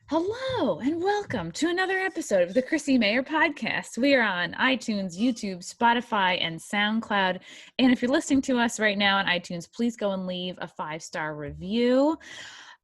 Hello and welcome to another episode of the Chrissie Mayr podcast. We are on iTunes, YouTube, Spotify, and SoundCloud. And if you're listening to us right now on iTunes, please go and leave a 5-star review.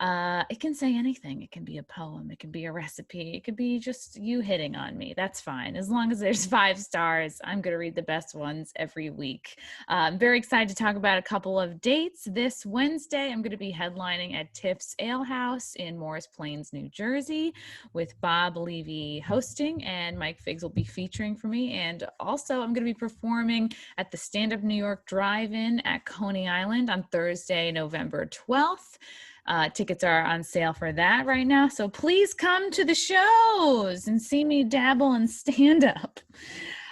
It can say anything. It can be a poem. It can be a recipe. It could be just you hitting on me. That's fine. As long as there's 5 stars, I'm going to read the best ones every week. I'm very excited to talk about a couple of dates. This Wednesday, I'm going to be headlining at Tiff's Ale House in Morris Plains, New Jersey, with Bob Levy hosting, and Mike Figs will be featuring for me. And also, I'm going to be performing at the Stand Up New York Drive-In at Coney Island on Thursday, November 12th. Tickets are on sale for that right now. So please come to the shows and see me dabble in stand-up.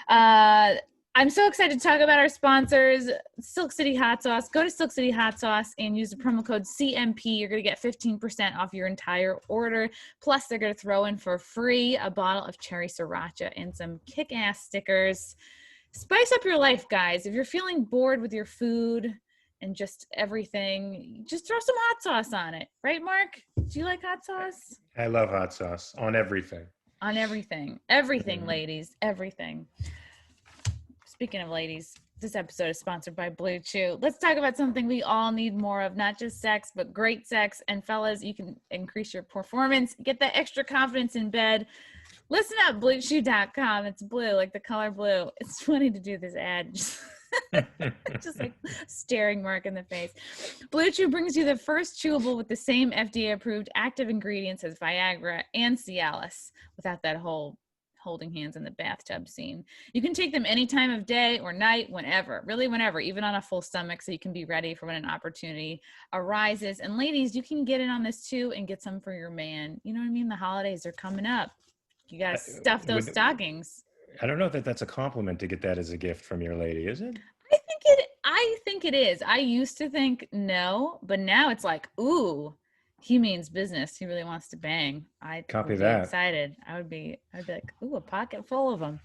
I'm so excited to talk about our sponsors, Silk City Hot Sauce. Go to Silk City Hot Sauce and use the promo code CMP. You're going to get 15% off your entire order. Plus, they're going to throw in for free a bottle of cherry sriracha and some kick-ass stickers. Spice up your life, guys. If you're feeling bored with your food and just everything, just throw some hot sauce on it. Right, Mark? Do you like hot sauce? I love hot sauce on everything. On everything. Everything, ladies. Everything. Speaking of ladies, this episode is sponsored by Blue Chew. Let's talk about something we all need more of, not just sex, but great sex. And fellas, you can increase your performance, get that extra confidence in bed. Listen up, bluechew.com. It's blue, like the color blue. It's funny to do this ad. Just like staring Mark in the face. Blue Chew brings you the first chewable with the same FDA-approved active ingredients as Viagra and Cialis, without that whole holding hands in the bathtub scene. You can take them any time of day or night, whenever, really whenever, even on a full stomach, so you can be ready for when an opportunity arises. And ladies, you can get in on this too and get some for your man. You know what I mean? The holidays are coming up. You got to stuff those stockings. I don't know that that's a compliment to get that as a gift from your lady, is it? I think it is. I used to think no, but now it's like, ooh, he means business. He really wants to bang. I Copy would be that. excited. I'd be like, ooh, a pocket full of them.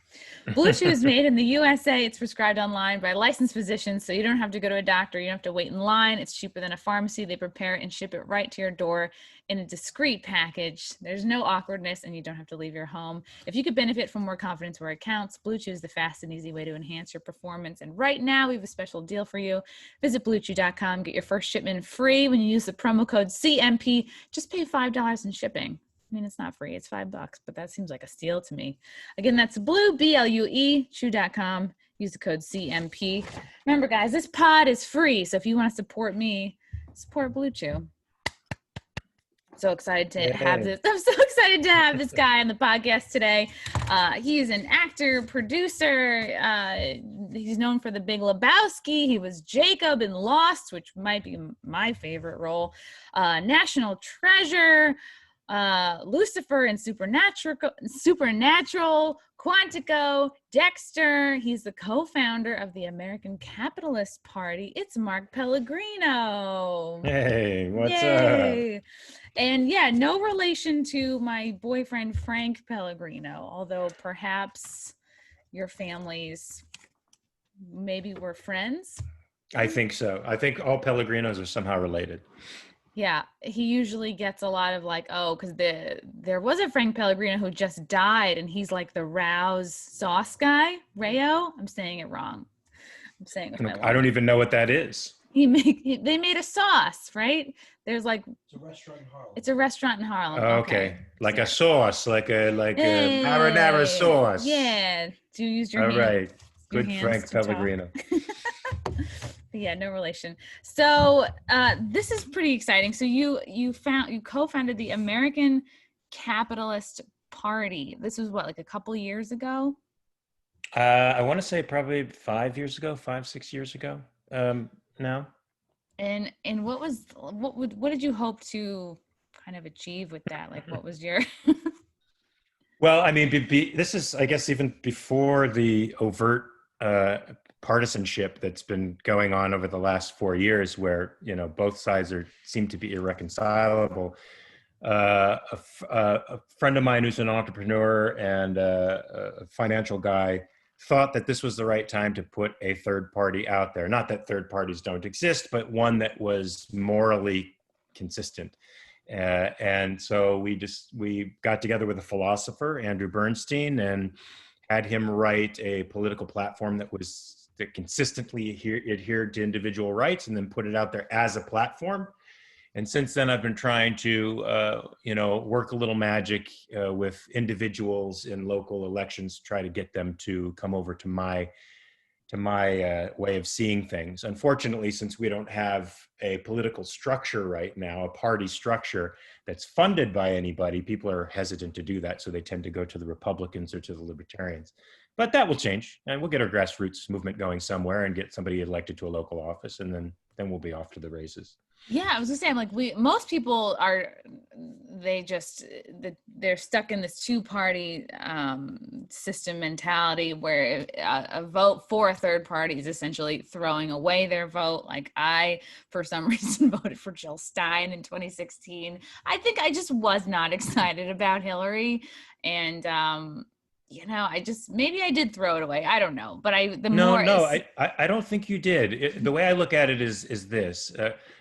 Blue Chew is made in the USA. It's prescribed online by licensed physicians, so you don't have to go to a doctor. You don't have to wait in line. It's cheaper than a pharmacy. They prepare it and ship it right to your door in a discreet package. There's no awkwardness, and you don't have to leave your home. If you could benefit from more confidence where it counts, Blue Chew is the fast and easy way to enhance your performance. And right now, we have a special deal for you. Visit bluechew.com. Get your first shipment free when you use the promo code CMP. Just pay $5 in shipping. I mean, it's not free. It's $5, but that seems like a steal to me. Again, that's blue, B-L-U-E, chew.com. Use the code CMP. Remember, guys, this pod is free, so if you want to support me, support Blue Chew. So excited to have this. I'm so excited to have this guy on the podcast today. He's an actor, producer. He's known for the Big Lebowski. He was Jacob in Lost, which might be my favorite role. National Treasure, Lucifer in Supernatural, Quantico, Dexter. He's the co-founder of the American Capitalist Party. It's Mark Pellegrino. Hey, what's up? And yeah, no relation to my boyfriend, Frank Pellegrino, although perhaps your families maybe were friends. I think so. I think all Pellegrinos are somehow related. Yeah, he usually gets a lot of like, oh, because there was a Frank Pellegrino who just died, and he's like the Rouse sauce guy, Rayo. I'm saying it wrong. I'm saying it with my I don't even know what that is. They made a sauce, right? There's like it's a restaurant in Harlem. It's a restaurant in Harlem. Okay. Like a sauce, like a marinara sauce. Yeah. Do you use your All hand? Right. Good Frank Pellegrino. Yeah, no relation. So this is pretty exciting. So you co-founded the American Capitalist Party. This was what, like a couple years ago? I want to say probably 5 years ago, 6 years ago. Now. And what did you hope to kind of achieve with that? Like, what was your? Well, I mean, this is, I guess, even before the overt partisanship that's been going on over the last 4 years, where both sides seem to be irreconcilable. A friend of mine who's an entrepreneur and a financial guy thought that this was the right time to put a third party out there. Not that third parties don't exist, but one that was morally consistent. And so we got together with a philosopher, Andrew Bernstein, and had him write a political platform that consistently adhered to individual rights, and then put it out there as a platform. And since then, I've been trying to, work a little magic with individuals in local elections, try to get them to come over to my way of seeing things. Unfortunately, since we don't have a political structure right now, a party structure that's funded by anybody, people are hesitant to do that. So they tend to go to the Republicans or to the Libertarians. But that will change, and we'll get our grassroots movement going somewhere and get somebody elected to a local office, and then we'll be off to the races. Yeah, I was gonna say, I'm like, most people are, they're stuck in this two-party system mentality where a vote for a third party is essentially throwing away their vote. Like, I, for some reason, voted for Jill Stein in 2016. I think I just was not excited about Hillary, and maybe I did throw it away. I don't know, but I don't think you did. The way I look at it is this.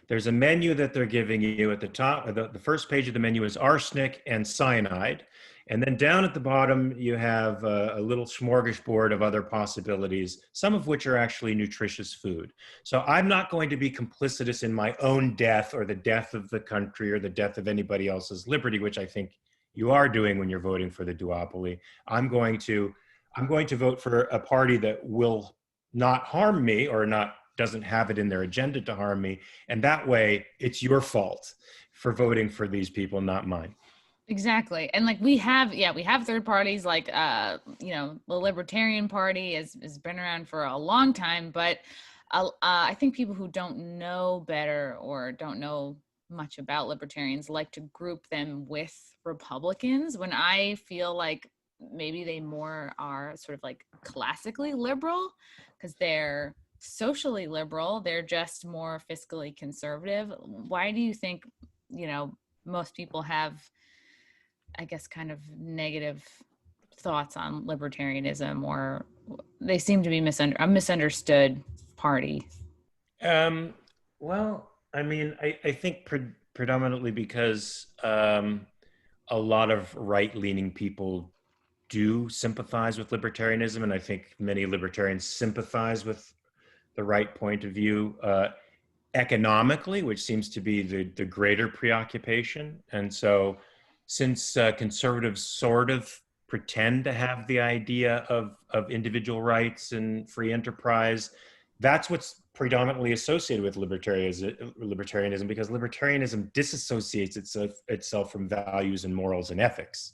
There's a menu that they're giving you at the top. The first page of the menu is arsenic and cyanide. And then down at the bottom, you have a little smorgasbord of other possibilities, some of which are actually nutritious food. So I'm not going to be complicitous in my own death or the death of the country or the death of anybody else's liberty, which I think you are doing when you're voting for the duopoly. I'm going to vote for a party that will not harm me or doesn't have it in their agenda to harm me. And that way it's your fault for voting for these people, not mine. Exactly. And like we have third parties like, the Libertarian Party has been around for a long time, but I think people who don't know better or don't know much about libertarians like to group them with Republicans, when I feel like maybe they more are sort of like classically liberal because they're socially liberal. They're just more fiscally conservative. Why do you think, most people have, I guess, kind of negative thoughts on libertarianism, or they seem to be a misunderstood party? Well, I mean, I think predominantly because a lot of right-leaning people do sympathize with libertarianism, and I think many libertarians sympathize with the right point of view economically, which seems to be the greater preoccupation. And so since conservatives sort of pretend to have the idea of individual rights and free enterprise, that's what's predominantly associated with libertarianism, because libertarianism disassociates itself from values and morals and ethics.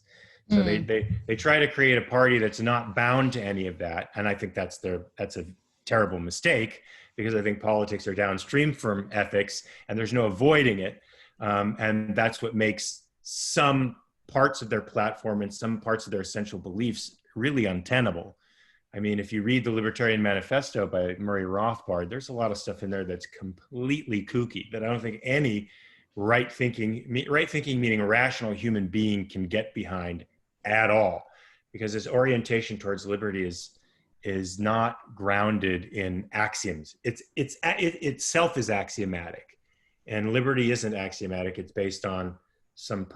So they try to create a party that's not bound to any of that. And I think that's a terrible mistake, because I think politics are downstream from ethics and there's no avoiding it. And that's what makes some parts of their platform and some parts of their essential beliefs really untenable. I mean, if you read the Libertarian Manifesto by Murray Rothbard, there's a lot of stuff in there that's completely kooky that I don't think any right thinking meaning a rational human being can get behind at all, because his orientation towards liberty is not grounded in axioms. It itself is axiomatic, and liberty isn't axiomatic. It's based on some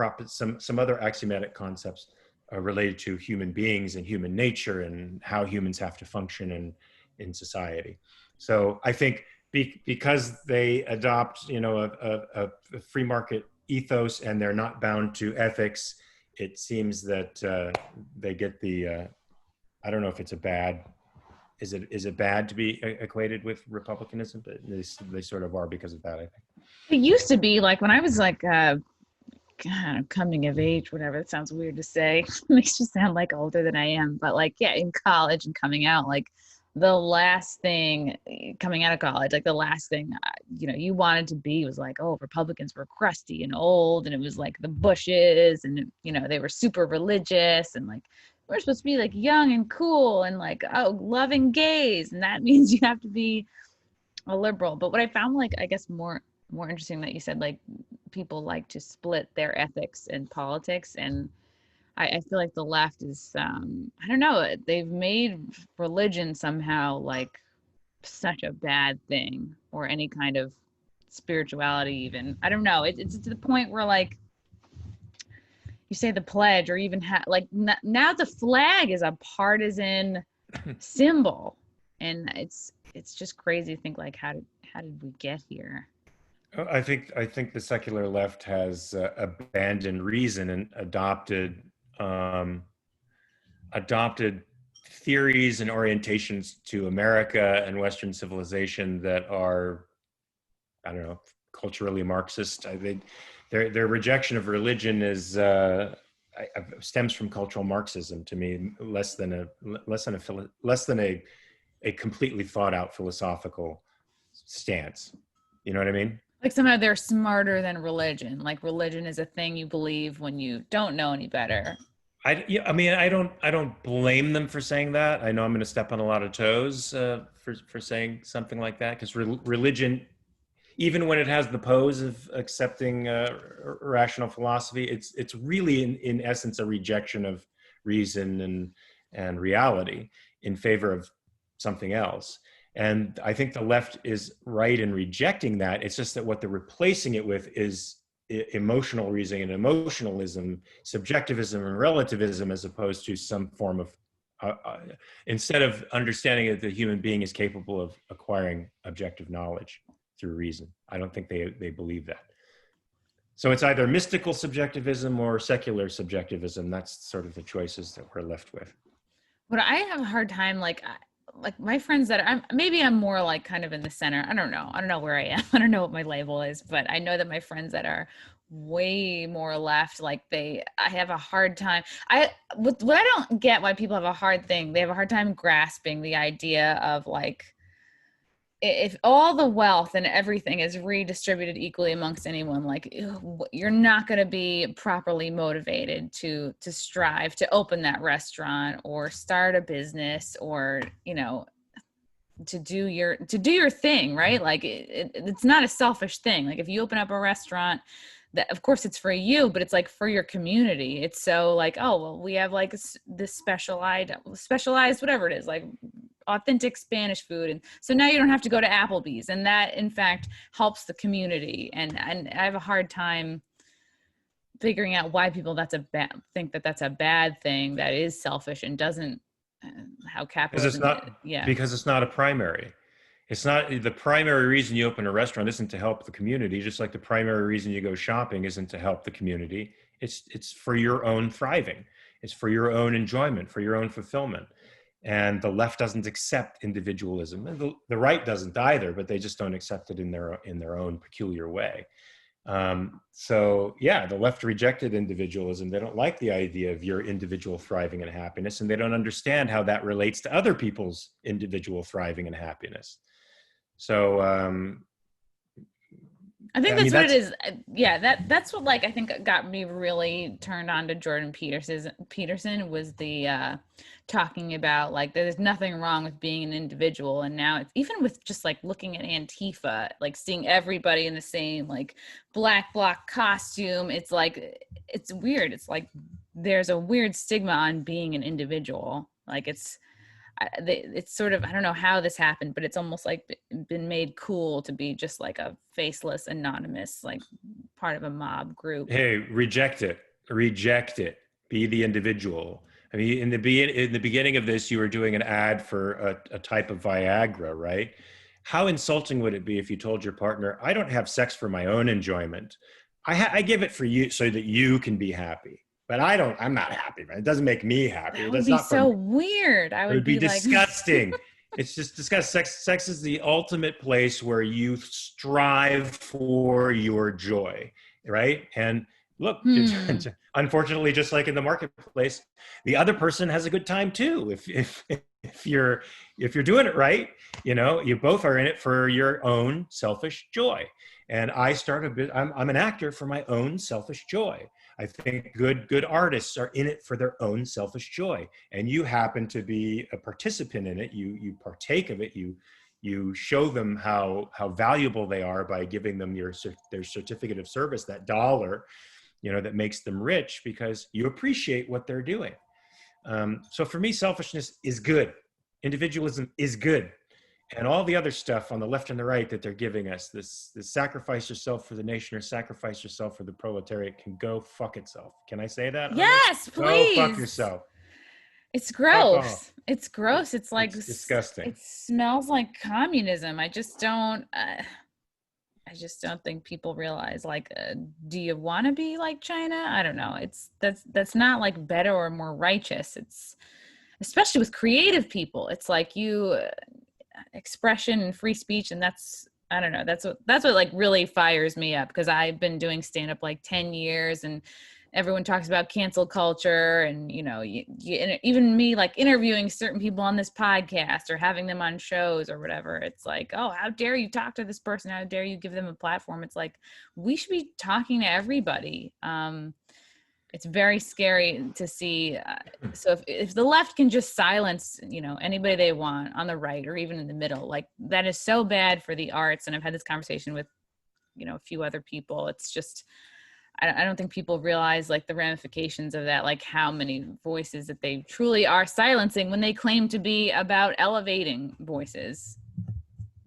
other axiomatic concepts related to human beings and human nature and how humans have to function in society. So I think because they adopt, a free market ethos and they're not bound to ethics, it seems that they get the, I don't know if it's is it bad to be equated with republicanism? But they sort of are because of that, I think. It used to be like when I was like, coming of age, whatever. It sounds weird to say. It makes you sound like older than I am. But like, yeah, in college and coming out, like the last thing coming out of college, like the last thing, you wanted to be was like, oh, Republicans were crusty and old. And it was like the Bushes and, they were super religious and like, we're supposed to be like young and cool and like, oh, loving gays. And that means you have to be a liberal. But what I found, like, I guess more interesting that you said, like, people like to split their ethics and politics. And I feel like the left is, I don't know, they've made religion somehow like such a bad thing, or any kind of spirituality even. I don't know. It's to the point where like you say the pledge, or even now the flag is a partisan symbol, and it's just crazy to think like how did we get here? I think the secular left has abandoned reason and adopted theories and orientations to America and Western civilization that are, I don't know, culturally Marxist. I think their rejection of religion is stems from cultural Marxism to me, less than a completely thought out philosophical stance. You know what I mean? Like somehow they're smarter than religion. Like religion is a thing you believe when you don't know any better. I mean, I don't blame them for saying that. I know I'm going to step on a lot of toes for saying something like that, because religion, even when it has the pose of accepting rational philosophy, it's really in essence a rejection of reason and reality in favor of something else. And I think the left is right in rejecting that. It's just that what they're replacing it with is emotional reasoning and emotionalism, subjectivism and relativism, as opposed to some form of, instead of understanding that the human being is capable of acquiring objective knowledge through reason. I don't think they believe that. So it's either mystical subjectivism or secular subjectivism. That's sort of the choices that we're left with. But I have a hard time, like my friends that I'm more like kind of in the center. I don't know where I am. I don't know what my label is, but I know that my friends that are way more left, like I have a hard time. What I don't get why people have a hard time grasping the idea of like, if all the wealth and everything is redistributed equally amongst anyone, like you're not going to be properly motivated to strive to open that restaurant or start a business, or, you know, to do your thing, right? Like it's not a selfish thing. Like if you open up a restaurant, that of course it's for you, but it's like for your community. It's so like, oh, well, we have like this specialized whatever it is, like authentic Spanish food, and so now you don't have to go to Applebee's, and that in fact helps the community. And I have a hard time figuring out why people think that that's a bad thing, that is selfish and doesn't how capitalism because it's not a primary. It's not the primary reason you open a restaurant isn't to help the community, just like the primary reason you go shopping isn't to help the community. It's for your own thriving. It's for your own enjoyment, for your own fulfillment. And the left doesn't accept individualism, and the right doesn't either, but they just don't accept it in their own peculiar way. So yeah, the left rejected individualism. They don't like the idea of your individual thriving and happiness, and they don't understand how that relates to other people's individual thriving and happiness. So I think that's what it is. Yeah, that's what, like, I think got me really turned on to Jordan Peterson was the talking about like there's nothing wrong with being an individual. And now it's even with just like looking at Antifa, like seeing everybody in the same like black bloc costume. It's like, it's weird. It's like there's a weird stigma on being an individual. Like it's sort of, I don't know how this happened, but it's almost like been made cool to be just like a faceless, anonymous, like part of a mob group. Hey, reject it. Be the individual. I mean, in the beginning of this, you were doing an ad for a type of Viagra, right? How insulting would it be if you told your partner, I don't have sex for my own enjoyment. I give it for you so that you can be happy. But I'm not happy, man. It doesn't make me happy. That would be so weird. It would be disgusting. It's just disgusting. Sex is the ultimate place where you strive for your joy, right? And look, unfortunately, just like in the marketplace, the other person has a good time too. If you're doing it right, you know, you both are in it for your own selfish joy. And I'm an actor for my own selfish joy. I think good artists are in it for their own selfish joy, and you happen to be a participant in it. You partake of it. You show them how valuable they are by giving them their certificate of service, that dollar, you know, that makes them rich because you appreciate what they're doing. So for me, selfishness is good. Individualism is good. and all the other stuff on the left and the right that they're giving us, this sacrifice yourself for the nation or sacrifice yourself for the proletariat, can go fuck itself. Can I say that on this? Yes, Go fuck please. yourself. It's Fuck off. gross. It's gross. It's like, It's disgusting. it smells like communism. I just don't think people realize, like, do you want to be like China? I don't know. That's not like better or more righteous. It's, especially with creative people, it's like expression and free speech, and that's, I don't know, that's what like really fires me up, because I've been doing stand-up like 10 years, and everyone talks about cancel culture, and even me, like, interviewing certain people on this podcast or having them on shows or whatever, it's like, oh, how dare you talk to this person, how dare you give them a platform. It's like, we should be talking to everybody. It's very scary to see. So if the left can just silence, anybody they want on the right or even in the middle, like, that is so bad for the arts. And I've had this conversation with, a few other people. It's just, I don't think people realize, like, the ramifications of that, like how many voices that they truly are silencing when they claim to be about elevating voices.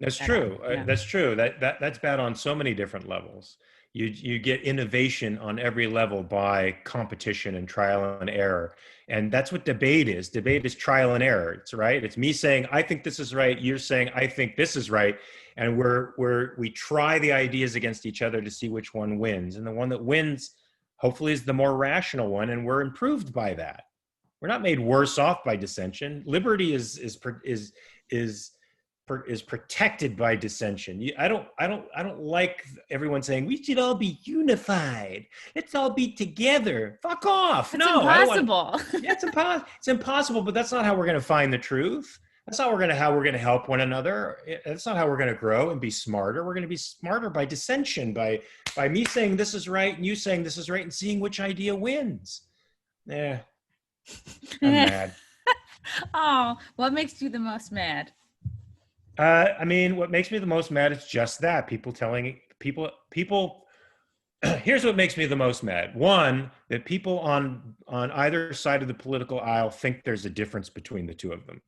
That's true. That's true. That's bad on so many different levels. You get innovation on every level by competition and trial and error. And that's what debate is. Debate is trial and error. It's right. It's me saying, I think this is right. You're saying, I think this is right. And we try the ideas against each other to see which one wins. And the one that wins, hopefully, is the more rational one. And we're improved by that. We're not made worse off by dissension. Liberty is protected by dissension. I don't like everyone saying we should all be unified. Let's all be together. Fuck off. It's impossible. It's impossible, but that's not how we're going to find the truth. That's not how we're going to help one another. That's not how we're going to grow and be smarter. We're going to be smarter by dissension, by me saying this is right and you saying this is right, and seeing which idea wins. I'm mad. Oh, what makes you the most mad? What makes me the most mad is just that. People telling people, here's what makes me the most mad. One, that people on either side of the political aisle think there's a difference between the two of them.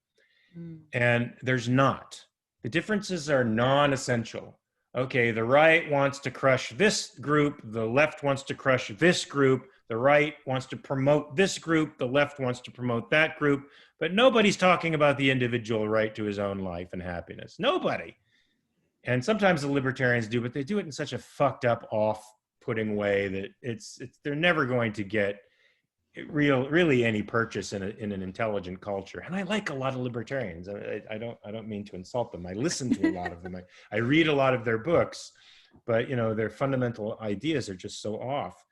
And there's not. The differences are non-essential. Okay, the right wants to crush this group, the left wants to crush this group, the right wants to promote this group, the left wants to promote that group, but nobody's talking about the individual right to his own life and happiness. Nobody. And sometimes the libertarians do, but they do it in such a fucked up, off-putting way that they're never going to get really any purchase in an intelligent culture. And I like a lot of libertarians. I don't mean to insult them. I listen to a lot of them. I read a lot of their books, but their fundamental ideas are just so off.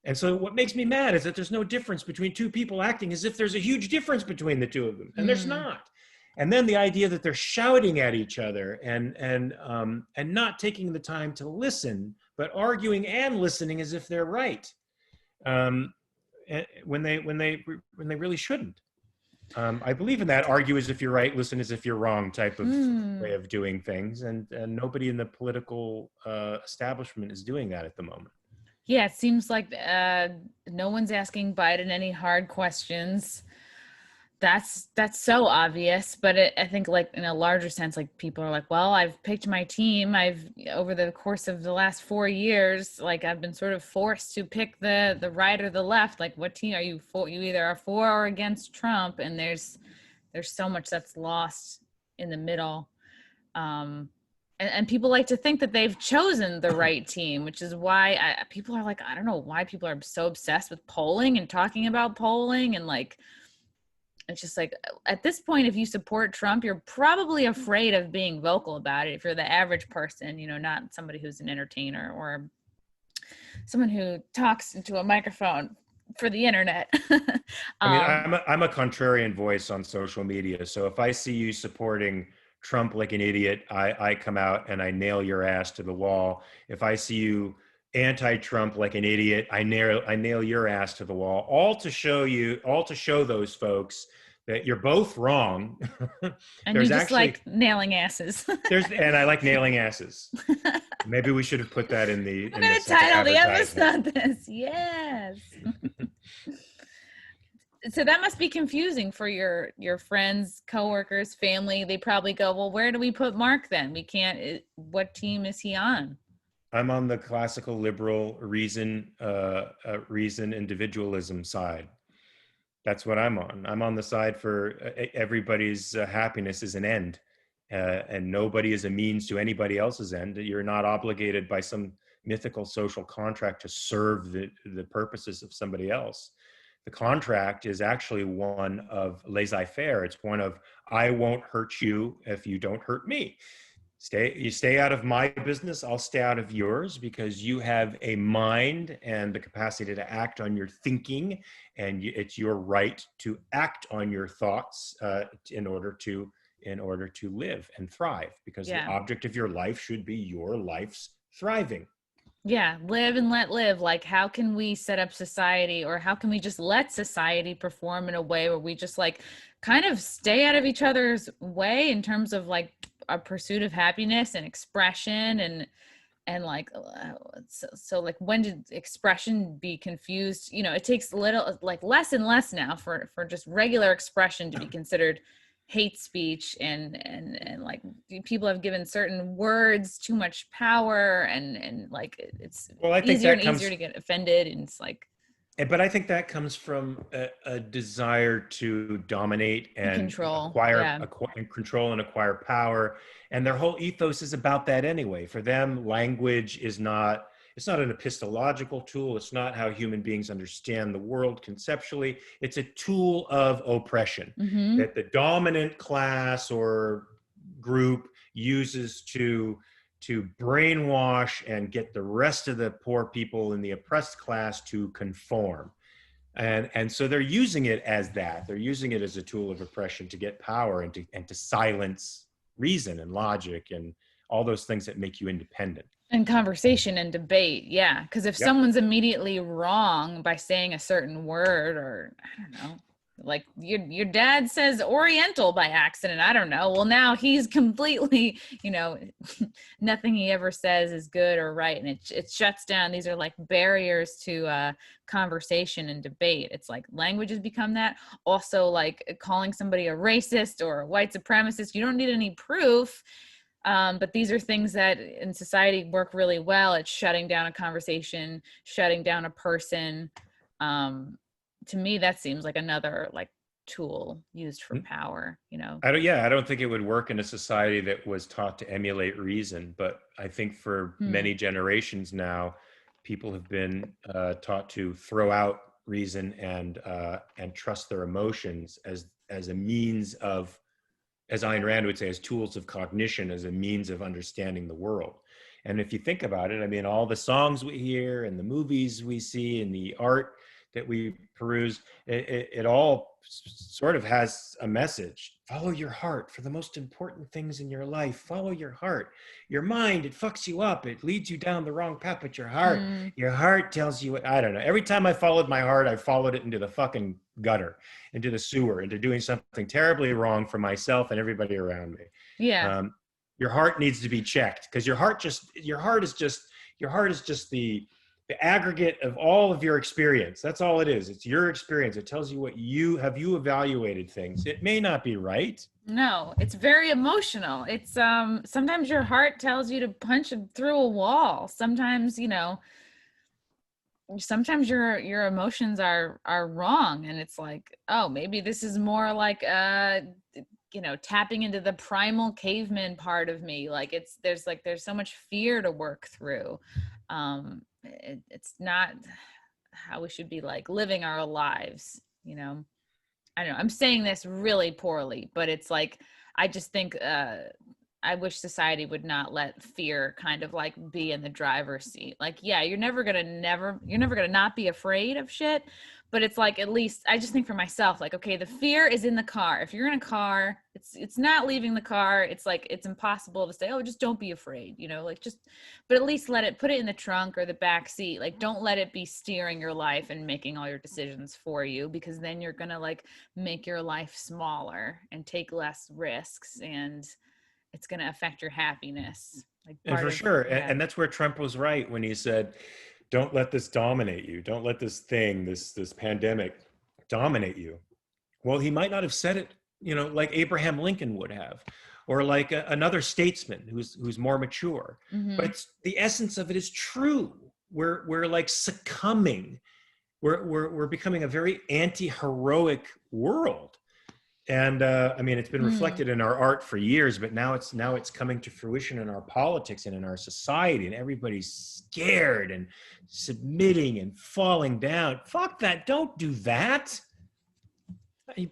And so what makes me mad is that there's no difference between two people acting as if there's a huge difference between the two of them, and there's not. And then the idea that they're shouting at each other and not taking the time to listen, but arguing and listening as if they're right. When they really shouldn't. I believe in that argue as if you're right, listen as if you're wrong type of way of doing things, and nobody in the political establishment is doing that at the moment. Yeah, it seems like no one's asking Biden any hard questions. That's so obvious, but I think, like, in a larger sense, like, people are like, well, I've picked my team. Over the course of the last 4 years, like, I've been sort of forced to pick the right or the left. Like, what team are you for? You either are for or against Trump, and there's so much that's lost in the middle. And people like to think that they've chosen the right team, which is why people are like, I don't know why people are so obsessed with polling and talking about polling, and, like, it's just like, at this point, if you support Trump, you're probably afraid of being vocal about it. If you're the average person, not somebody who's an entertainer or someone who talks into a microphone for the internet. I'm a contrarian voice on social media. So if I see you supporting Trump like an idiot, I come out and I nail your ass to the wall. If I see you anti-Trump like an idiot, I nail your ass to the wall, all to show those folks that you're both wrong. And you just like nailing asses. And I like nailing asses. Maybe we should have put that in the. I'm going to title the episode this. Yes. So that must be confusing for your friends, coworkers, family. They probably go, well, where do we put Mark then? We can't, what team is he on? I'm on the classical liberal reason individualism side. That's what I'm on. I'm on the side for everybody's happiness is an end, and nobody is a means to anybody else's end. You're not obligated by some mythical social contract to serve the purposes of somebody else. The contract is actually one of laissez-faire. It's one of, I won't hurt you if you don't hurt me. You stay out of my business, I'll stay out of yours, because you have a mind and the capacity to act on your thinking, and it's your right to act on your thoughts in order to live and thrive, because the object of your life should be your life's thriving. Yeah, live and let live. Like, how can we set up society, or how can we just let society perform in a way where we just like kind of stay out of each other's way in terms of like a pursuit of happiness and expression, and like so like, when did expression be confused? You know, it takes little, like less and less now for just regular expression to be considered hate speech, and like people have given certain words too much power, and like it's easier and easier to get offended, and it's like, but I think that comes from a desire to dominate and control, acquire control and acquire power. And their whole ethos is about that anyway. For them, language is not, it's not an epistological tool. It's not how human beings understand the world conceptually. It's a tool of oppression that the dominant class or group uses to brainwash and get the rest of the poor people in the oppressed class to conform. And so they're using it as that. They're using it as a tool of oppression to get power and to silence reason and logic and all those things that make you independent. And conversation and debate, yeah. Because if someone's immediately wrong by saying a certain word, or I don't know, like your dad says Oriental by accident, I don't know, well, now he's completely, you know, nothing he ever says is good or right, and it shuts down. These are like barriers to conversation and debate. It's like language has become that. Also, like calling somebody a racist or a white supremacist, you don't need any proof. But these are things that in society work really well at shutting down a conversation, shutting down a person. To me, that seems like another like tool used for power, you know? I don't think it would work in a society that was taught to emulate reason. But I think for many generations now, people have been taught to throw out reason and trust their emotions as a means of, as Ayn Rand would say, as tools of cognition, as a means of understanding the world. And if you think about it, I mean, all the songs we hear and the movies we see and the art that we peruse, it all sort of has a message. Follow your heart for the most important things in your life. Follow your heart. Your mind, it fucks you up. It leads you down the wrong path, but your heart tells you, I don't know. Every time I followed my heart, I followed it into the fucking gutter, into the sewer, into doing something terribly wrong for myself and everybody around me. Yeah. Your heart needs to be checked, because your heart is just the aggregate of all of your experience. That's all it is. It's your experience. It tells you what you evaluated things. It may not be right. No, it's very emotional. It's sometimes your heart tells you to punch through a wall. Sometimes, you know, sometimes your emotions are wrong, and it's like, oh, maybe this is more like you know, tapping into the primal caveman part of me. Like there's so much fear to work through. It's not how we should be like living our lives, you know. I don't know, I'm saying this really poorly, but it's like, I just think I wish society would not let fear kind of like be in the driver's seat. Like, yeah, you're never gonna not be afraid of shit, but it's like, at least I just think for myself, like, okay, the fear is in the car. If you're in a car, it's not leaving the car. It's like, it's impossible to say, oh, just don't be afraid, you know, like but at least put it in the trunk or the back seat. Like, don't let it be steering your life and making all your decisions for you, because then you're gonna like make your life smaller and take less risks, and it's going to affect your happiness. Like, and for sure. And that's where Trump was right when he said, don't let this dominate you. Don't let this thing, this pandemic dominate you. Well, he might not have said it, like Abraham Lincoln would have, or like another statesman who's more mature. But it's, the essence of it is true. We're like succumbing. We're becoming a very anti-heroic world. And I mean, it's been reflected in our art for years, but now it's coming to fruition in our politics and in our society, and everybody's scared and submitting and falling down. Fuck that! Don't do that.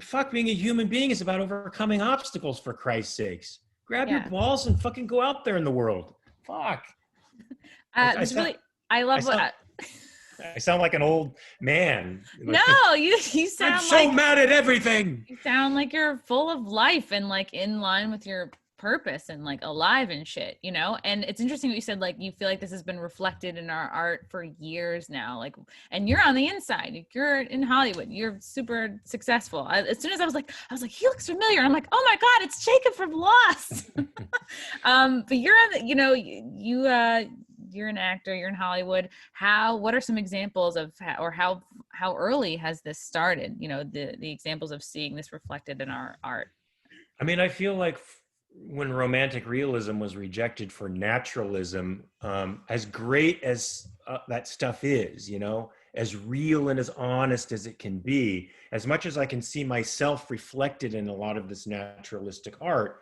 Fuck, being a human being is about overcoming obstacles, for Christ's sakes. Grab your balls and fucking go out there in the world. Fuck. I love what. I sound like an old man. No, you sound I'm so mad at everything. You sound like you're full of life and like in line with your purpose and like alive and shit, And it's interesting what you said, like you feel like this has been reflected in our art for years now, like, and you're on the inside, you're in Hollywood, you're super successful. As soon as I was like, he looks familiar. I'm like, oh my God, it's Jacob from Lost. But you're on the, you're an actor, you're in Hollywood. What are some examples of how early has this started? The examples of seeing this reflected in our art. I mean, I feel like when romantic realism was rejected for naturalism, as great as that stuff is, as real and as honest as it can be, as much as I can see myself reflected in a lot of this naturalistic art,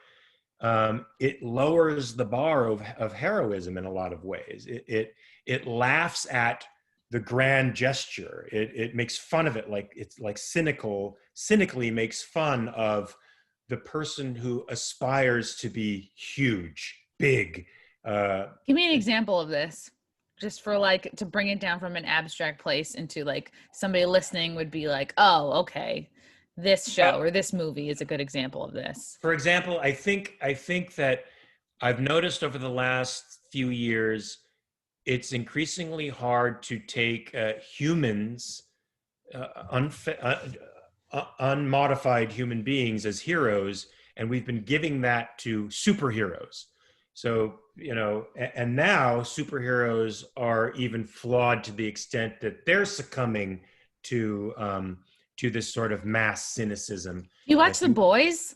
it lowers the bar of heroism in a lot of ways. It laughs at the grand gesture. It makes fun of it, like it's like cynically makes fun of the person who aspires to be huge, big. Give me an example of this, just for like to bring it down from an abstract place into like somebody listening would be like, oh, okay. This show or this movie is a good example of this. For example, I think that I've noticed over the last few years, it's increasingly hard to take humans, unmodified human beings as heroes, and we've been giving that to superheroes. So, and now superheroes are even flawed to the extent that they're succumbing to this sort of mass cynicism. You watch The Boys?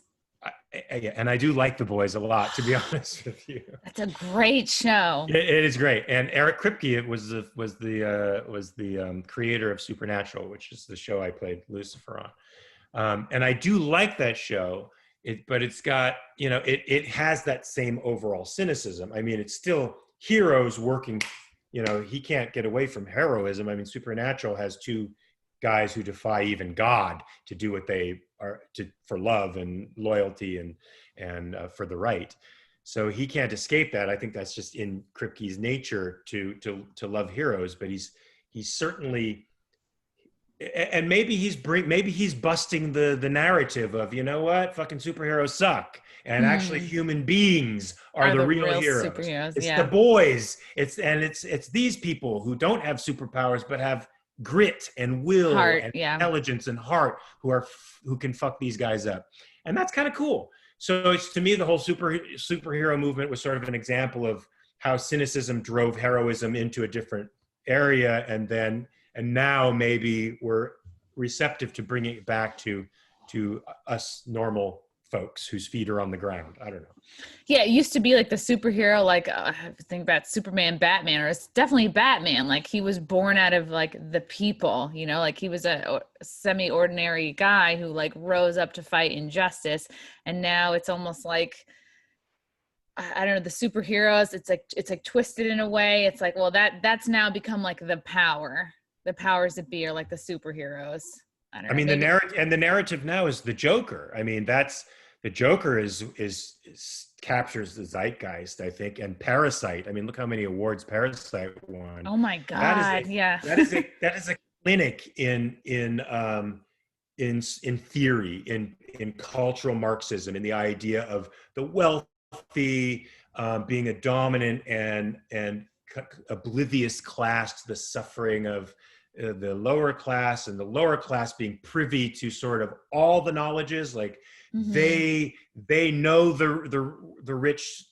And I do like The Boys a lot, to be honest with you. That's a great show. It is great. And Eric Kripke was the creator of Supernatural, which is the show I played Lucifer on. And I do like that show. But it's got, it has that same overall cynicism. I mean, it's still heroes working. He can't get away from heroism. I mean, Supernatural has two guys who defy even God to do what they are for love and loyalty and for the right. So he can't escape that. I think that's just in Kripke's nature to love heroes. But he's certainly, and maybe he's busting the narrative of, fucking superheroes suck, and actually human beings are the real heroes. Superheroes. It's the boys. It's these people who don't have superpowers but have grit and will and intelligence and heart who can fuck these guys up. And that's kind of cool. So it's, to me, the whole superhero movement was sort of an example of how cynicism drove heroism into a different area, and now maybe we're receptive to bringing it back to us normal folks whose feet are on the ground. I don't know. Yeah, it used to be like the superhero, like I think about Superman, Batman, or it's definitely Batman. Like he was born out of like the people, like he was a semi-ordinary guy who like rose up to fight injustice. And now it's almost like, I don't know, the superheroes, it's like twisted in a way. It's like, well, that's now become like the powers that be are like the superheroes. I mean, the narrative now is the Joker. I mean, the Joker is captures the zeitgeist, I think, and Parasite. I mean, look how many awards Parasite won. Oh my God! That is a clinic in theory, in cultural Marxism, in the idea of the wealthy being a dominant and oblivious class to the suffering of the lower class, and the lower class being privy to sort of all the knowledges, like they know the rich,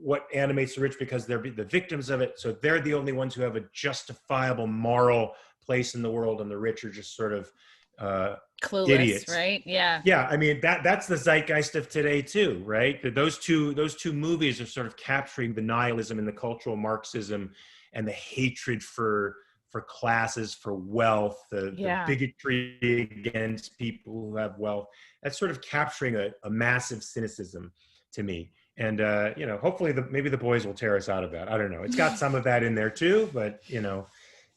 what animates the rich because they're the victims of it. So they're the only ones who have a justifiable moral place in the world, and the rich are just sort of Clueless, idiots. right? Yeah. Yeah, I mean that's the zeitgeist of today too, right? Those two movies are sort of capturing the nihilism and the cultural Marxism and the hatred for classes, for wealth, the Yeah. bigotry against people who have wealth. That's sort of capturing a massive cynicism to me. And hopefully maybe the boys will tear us out of that. I don't know. It's got some of that in there too, but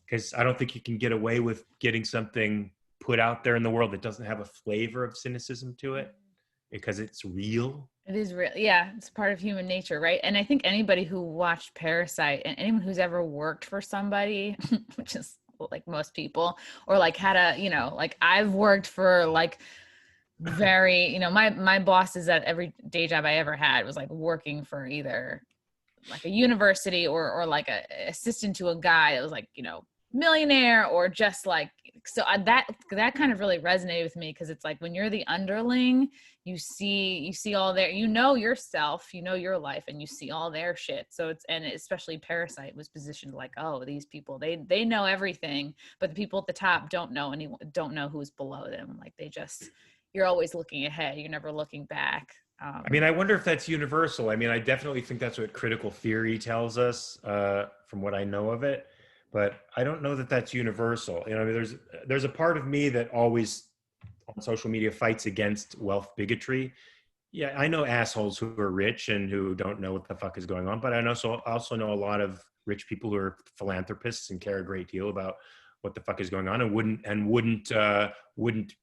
because I don't think you can get away with getting something put out there in the world that doesn't have a flavor of cynicism to it because it's real. It is real. Yeah, it's part of human nature, right? And I think anybody who watched Parasite and anyone who's ever worked for somebody, which is like most people, or like had like I've worked for like very, my bosses at every day job I ever had was like working for either like a university or like a assistant to a guy that was like, millionaire or just like, so that kind of really resonated with me because it's like when you're the underling, you see all their, yourself, your life, and you see all their shit. So and especially Parasite was positioned like, oh, these people, they know everything, but the people at the top don't know who's below them. Like you're always looking ahead. You're never looking back. I mean, I wonder if that's universal. I mean, I definitely think that's what critical theory tells us, from what I know of it. But I don't know that that's universal. I mean, there's a part of me that always on social media fights against wealth bigotry. Yeah, I know assholes who are rich and who don't know what the fuck is going on, but I also know a lot of rich people who are philanthropists and care a great deal about what the fuck is going on and wouldn't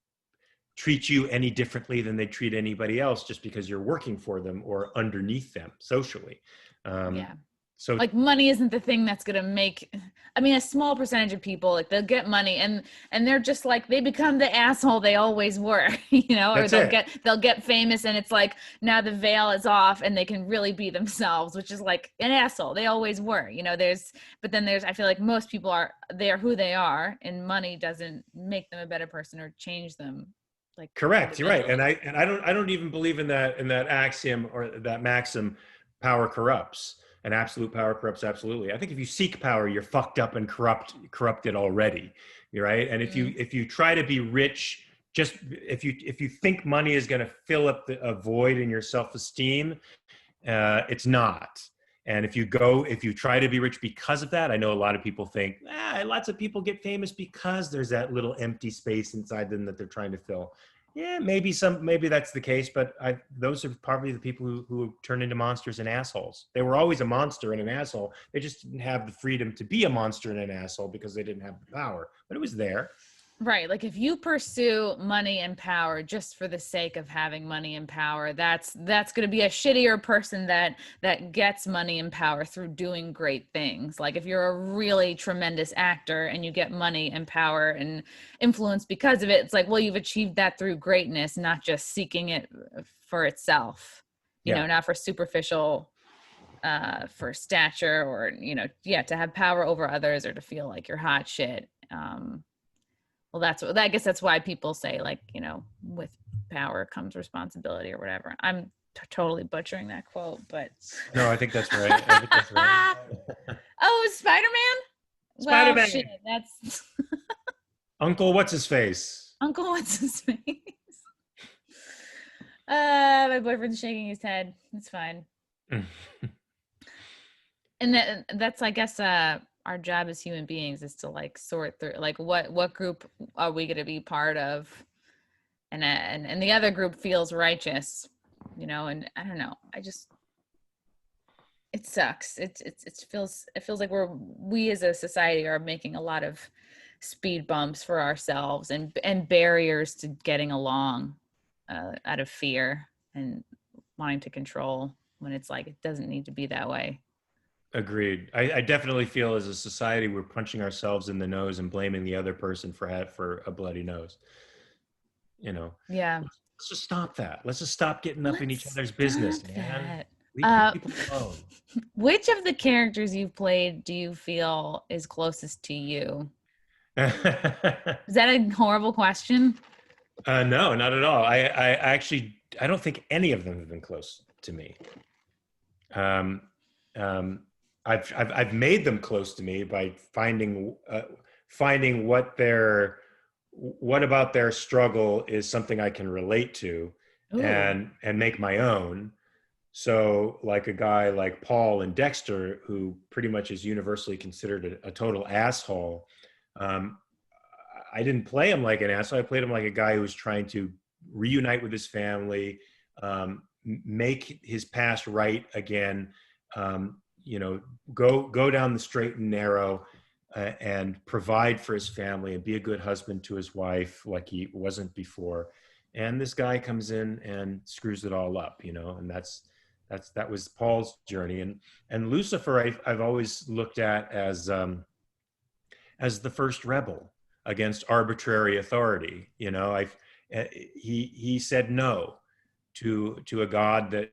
treat you any differently than they treat anybody else just because you're working for them or underneath them socially. Yeah. So like money isn't the thing that's going to make, I mean, a small percentage of people, like they'll get money and they're just like, they become the asshole they always were, or they'll get famous and it's like, now the veil is off and they can really be themselves, which is like an asshole. They always were, I feel like most people they're who they are and money doesn't make them a better person or change them. Like correct. You're right. And I don't even believe in that axiom or that maxim, power corrupts. And absolute power corrupts absolutely. I think if you seek power, you're fucked up and corrupted already. You're right. And if you try to be rich, just if you think money is going to fill up a void in your self-esteem, it's not. And if you try to be rich because of that, I know a lot of people think, lots of people get famous because there's that little empty space inside them that they're trying to fill. Yeah, maybe that's the case, but those are probably the people who turn into monsters and assholes. They were always a monster and an asshole. They just didn't have the freedom to be a monster and an asshole because they didn't have the power, but it was there. Right. Like if you pursue money and power just for the sake of having money and power, that's going to be a shittier person that gets money and power through doing great things. Like if you're a really tremendous actor and you get money and power and influence because of it, it's like, well, you've achieved that through greatness, not just seeking it for itself, not for superficial, for stature or, to have power over others or to feel like you're hot shit. Well, I guess that's why people say, like, with power comes responsibility or whatever. I'm totally butchering that quote, but no, I think that's right. Oh, Spider-Man? Spider-Man. Well, shit, that's Uncle what's his face? Uncle what's his face? My boyfriend's shaking his head. It's fine. And that's, I guess, our job as human beings is to like sort through like what group are we going to be part of, and the other group feels righteous, and I don't know, it sucks. It feels like we as a society are making a lot of speed bumps for ourselves and barriers to getting along, out of fear and wanting to control, when it's like it doesn't need to be that way. Agreed. I definitely feel as a society we're punching ourselves in the nose and blaming the other person for a bloody nose. Yeah. Let's just stop that. Let's just stop getting up in each other's business, man. Leave people alone. Which of the characters you've played do you feel is closest to you? Is that a horrible question? No, not at all. I don't think any of them have been close to me. I've made them close to me by finding what their what about their struggle is something I can relate to Ooh. and make my own. So like a guy like Paul in Dexter, who pretty much is universally considered a total asshole. I didn't play him like an asshole. I played him like a guy who was trying to reunite with his family, make his past right again, go down the straight and narrow, and provide for his family and be a good husband to his wife like he wasn't before. And this guy comes in and screws it all up, and that was Paul's journey. And Lucifer, I've always looked at as the first rebel against arbitrary authority. He said no to a God that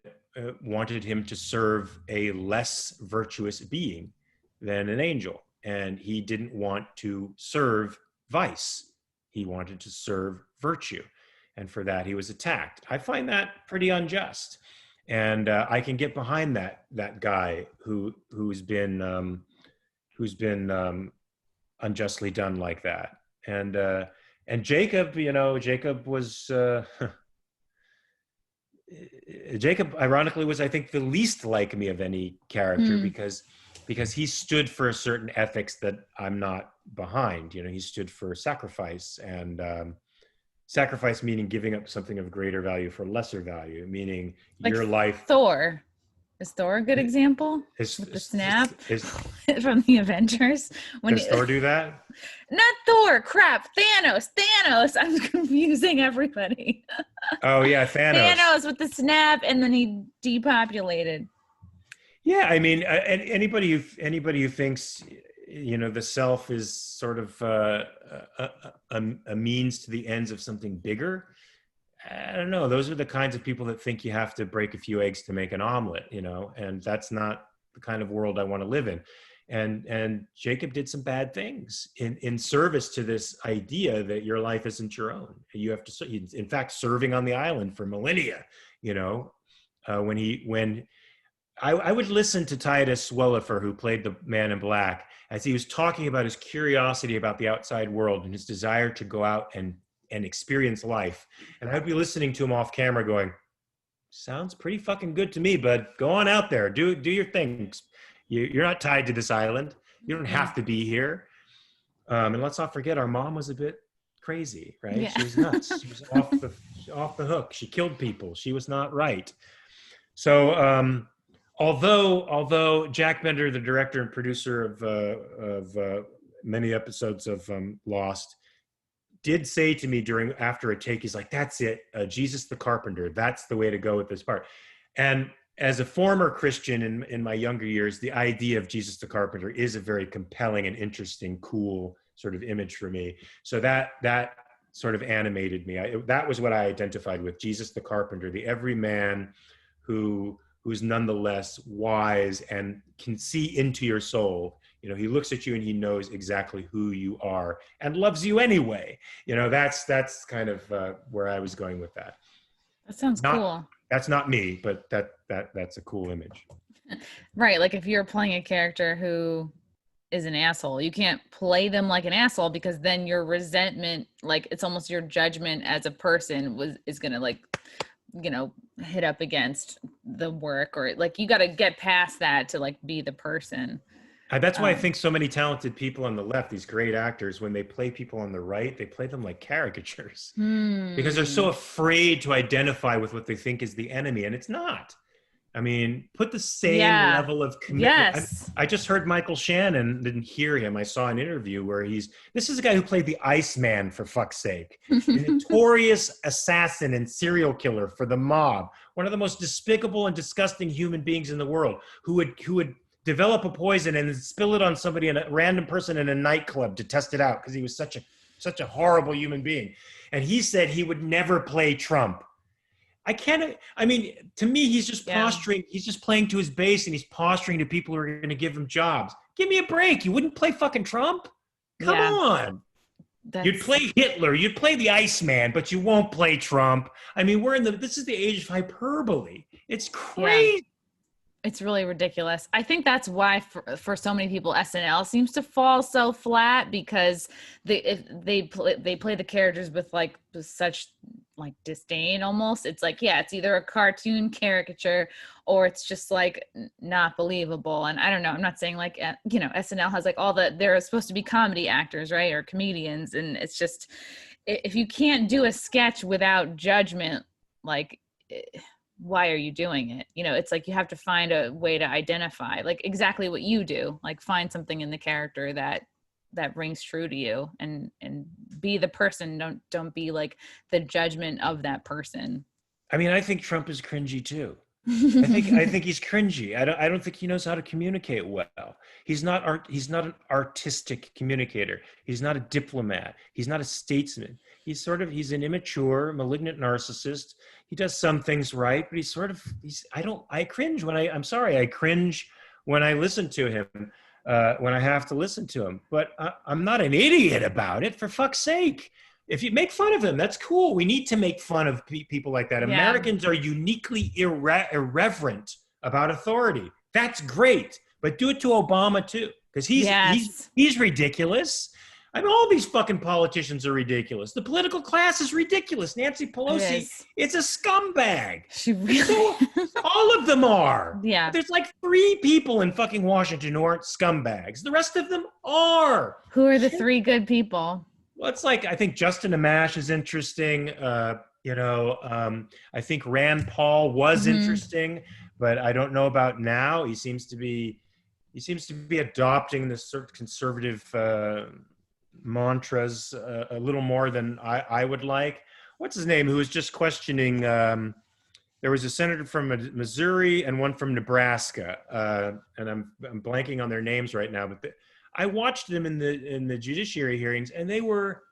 wanted him to serve a less virtuous being than an angel. And he didn't want to serve vice. He wanted to serve virtue. And for that, he was attacked. I find that pretty unjust. And I can get behind that guy who's been unjustly done like that. And Jacob, Jacob was Jacob, ironically, was, I think, the least like me of any character because he stood for a certain ethics that I'm not behind. He stood for sacrifice, and sacrifice meaning giving up something of greater value for lesser value, meaning like your life. Thor. Is Thor a good example? With the snap from the Avengers. Does Thor do that? Not Thor. Crap. Thanos. I'm confusing everybody. Oh, yeah, Thanos. Thanos with the snap, and then he depopulated. Yeah, I mean, anybody who thinks, the self is sort of a means to the ends of something bigger, I don't know. Those are the kinds of people that think you have to break a few eggs to make an omelet, and that's not the kind of world I want to live in. And Jacob did some bad things in service to this idea that your life isn't your own. You have to, in fact, serving on the island for millennia, when I would listen to Titus Wellifer, who played the man in black, as he was talking about his curiosity about the outside world and his desire to go out and experience life. And I'd be listening to him off camera going, sounds pretty fucking good to me, bud. Go on out there, do your things. You're not tied to this island. You don't have to be here. And let's not forget, our mom was a bit crazy, right? Yeah. She was nuts. She was off the hook. She killed people. She was not right. So although Jack Bender, the director and producer of many episodes of Lost, did say to me after a take, he's like, that's it, Jesus the Carpenter, that's the way to go with this part. And as a former Christian in my younger years, the idea of Jesus the Carpenter is a very compelling and interesting, cool sort of image for me. So that sort of animated me. That was what I identified with, Jesus the Carpenter, the everyman who's nonetheless wise and can see into your soul. He looks at you and he knows exactly who you are and loves you anyway. That's kind of where I was going with that. That sounds cool. That's not me, but that's a cool image. Right. Like if you're playing a character who is an asshole, you can't play them like an asshole, because then your resentment, like it's almost your judgment as a person is going to hit up against the work, or like you got to get past that to like be the person. That's why I think so many talented people on the left, these great actors, when they play people on the right, they play them like caricatures because they're so afraid to identify with what they think is the enemy. And it's not. I mean, put the same level of commitment. Yes. I just heard Michael Shannon, didn't hear him. I saw an interview where this is a guy who played the Iceman, for fuck's sake. A notorious assassin and serial killer for the mob. One of the most despicable and disgusting human beings in the world, who would develop a poison and then spill it on somebody, a random person in a nightclub, to test it out because he was such a horrible human being. And he said he would never play Trump. To me, he's just posturing. He's just playing to his base, and he's posturing to people who are going to give him jobs. Give me a break. You wouldn't play fucking Trump? Come on. You'd play Hitler. You'd play the Iceman, but you won't play Trump. I mean, this is the age of hyperbole. It's crazy. It's really ridiculous. I think that's why for so many people SNL seems to fall so flat, because they play the characters with such like disdain almost. It's like, yeah, it's either a cartoon caricature or it's just like not believable. And I don't know, I'm not saying like SNL has like they're supposed to be comedy actors, right, or comedians, and it's just, if you can't do a sketch without judgment, like why are you doing it? It's like you have to find a way to identify, like exactly what you do, like find something in the character that rings true to you, and be the person. Don't be like the judgment of that person. I mean, I think Trump is cringy too. I think he's cringy. I don't think he knows how to communicate well. He's not an artistic communicator. He's not a diplomat. He's not a statesman. He's an immature, malignant narcissist. He does some things right, but I cringe I'm sorry, I cringe when I listen to him, when I have to listen to him. But I'm not an idiot about it, for fuck's sake. If you make fun of him, that's cool. We need to make fun of people like that. Yeah. Americans are uniquely irreverent about authority. That's great, but do it to Obama too, because he's ridiculous. I mean, all these fucking politicians are ridiculous. The political class is ridiculous. Nancy Pelosi, it's a scumbag. She really all of them are. Yeah. There's like 3 people in fucking Washington who aren't scumbags. The rest of them are. Who are the 3 good people? Well, it's like, I think Justin Amash is interesting. I think Rand Paul was interesting, but I don't know about now. He seems to be adopting this sort of conservative mantras a little more than I would like. What's his name? Who was just questioning? There was a senator from Missouri and one from Nebraska, and I'm blanking on their names right now, but I watched them in the judiciary hearings, and they were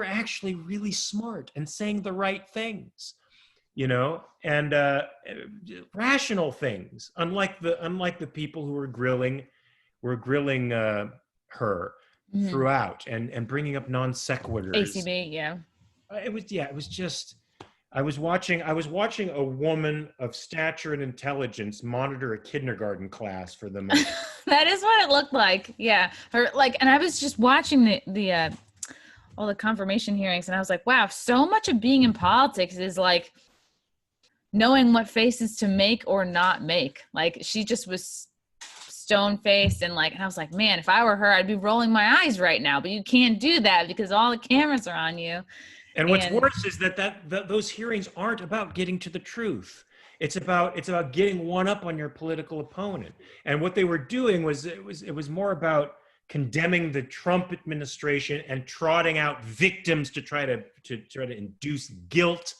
actually really smart and saying the right things, and rational things, unlike the people who were grilling her throughout and bringing up non sequiturs. ACB, yeah. It was just. I was watching a woman of stature and intelligence monitor a kindergarten class for the moment. That is what it looked like. Yeah. And I was just watching the all the confirmation hearings, and I was like, wow, so much of being in politics is like knowing what faces to make or not make. Like, she just was stone faced, and I was like, man, if I were her, I'd be rolling my eyes right now, but you can't do that because all the cameras are on you. And what's worse is that those hearings aren't about getting to the truth. It's about getting one up on your political opponent. And what they were doing was it was more about condemning the Trump administration and trotting out victims to try to induce guilt.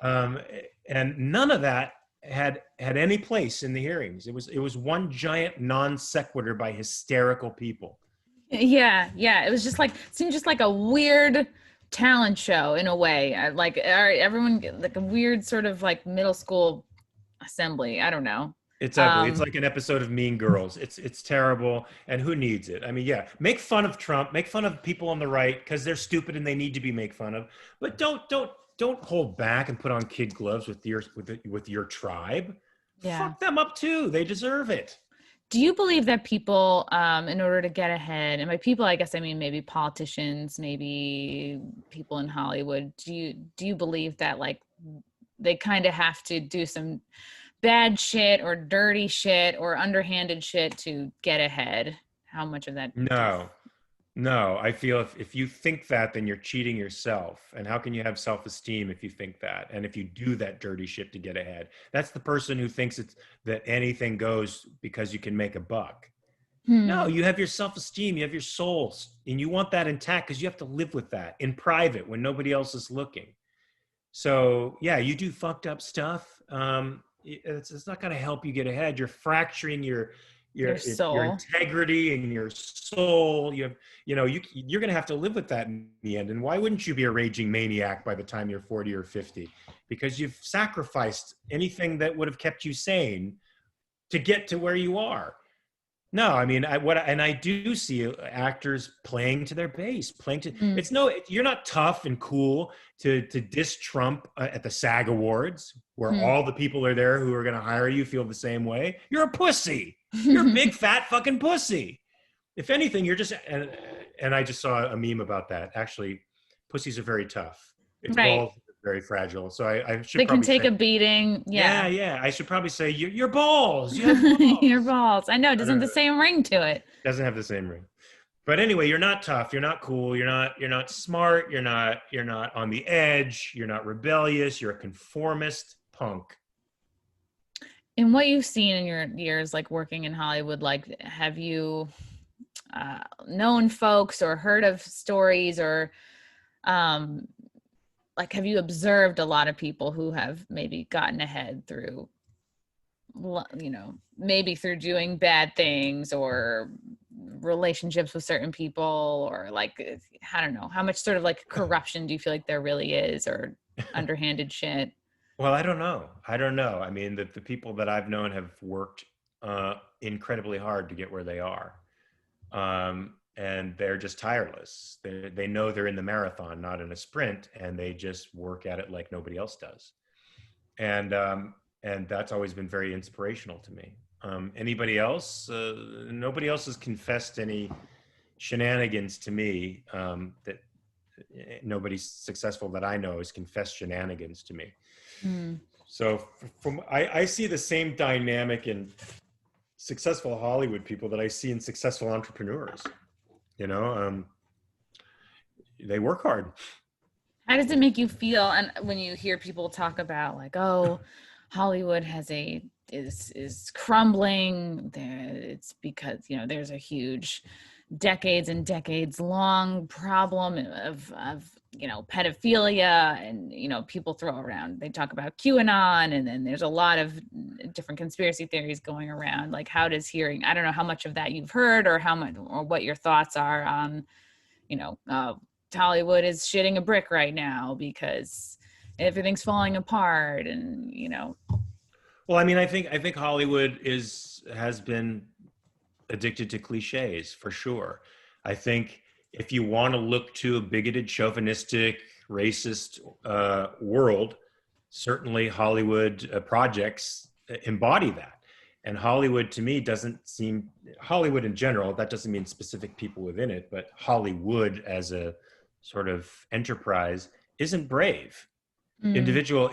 And none of that had any place in the hearings. It was one giant non sequitur by hysterical people. Yeah. It seemed just like a weird talent show in a way. Like, everyone, like a weird sort of like middle school assembly. I don't know. It's ugly. It's like an episode of Mean Girls. It's terrible, and who needs it? I mean, yeah, make fun of Trump, make fun of people on the right because they're stupid and they need to be made fun of, but don't hold back and put on kid gloves with your tribe. Yeah. Fuck them up too. They deserve it. Do you believe that people, in order to get ahead, and by people, I guess I mean maybe politicians, maybe people in Hollywood, do you believe that like they kind of have to do some bad shit or dirty shit or underhanded shit to get ahead? How much of that? No. I feel if you think that, then you're cheating yourself. And how can you have self-esteem if you think that? And if you do that dirty shit to get ahead, that's the person who thinks that anything goes because you can make a buck. No, you have your self-esteem, you have your soul, and you want that intact because you have to live with that in private when nobody else is looking. So yeah, you do fucked up stuff. It's not going to help you get ahead. You're fracturing your integrity and your soul. You're going to have to live with that in the end. And why wouldn't you be a raging maniac by the time you're 40 or 50? Because you've sacrificed anything that would have kept you sane to get to where you are. No, I mean, I do see actors playing to their base, Mm. you're not tough and cool to diss Trump at the SAG Awards, where Hmm. all the people are there who are going to hire you feel the same way. You're a pussy. You're a big fat fucking pussy. If anything, you're just, and I just saw a meme about that. Actually, pussies are very tough. Its Right. balls are very fragile. So I should They can probably take say, a beating. yeah, Yeah. yeah. I should probably say your balls. You have Your balls. balls. I know. It I doesn't don't have know. the same ring to it. Doesn't have the same ring. But anyway, you're not tough. You're not cool. You're not smart. You're not on the edge. You're not rebellious. You're a conformist punk. In what you've seen in your years, like working in Hollywood, like have you known folks or heard of stories or um, like have you observed a lot of people who have maybe gotten ahead through, maybe through doing bad things or relationships with certain people, or like, I don't know, how much sort of like corruption do you feel like there really is, or underhanded shit? Well, I don't know. I don't know. I mean, the people that I've known have worked incredibly hard to get where they are. And they're just tireless. They know they're in the marathon, not in a sprint, and they just work at it like nobody else does. And that's always been very inspirational to me. Anybody else? Nobody else has confessed any shenanigans to me. That nobody successful that I know has confessed shenanigans to me. Mm. So I see the same dynamic in successful Hollywood people that I see in successful entrepreneurs. They work hard. How does it make you feel? And when you hear people talk about like, oh, Hollywood is crumbling, it's because there's a huge decades and decades long problem of pedophilia, and people throw around, they talk about QAnon, and then there's a lot of different conspiracy theories going around. Like, how does hearing, I don't know how much of that you've heard, or how much, or what your thoughts are on Hollywood is shitting a brick right now because everything's falling apart, and Well, I mean, I think Hollywood has been addicted to cliches for sure. I think if you want to look to a bigoted, chauvinistic, racist world, certainly Hollywood projects embody that. And Hollywood, to me, Hollywood in general, that doesn't mean specific people within it, but Hollywood as a sort of enterprise isn't brave. Mm.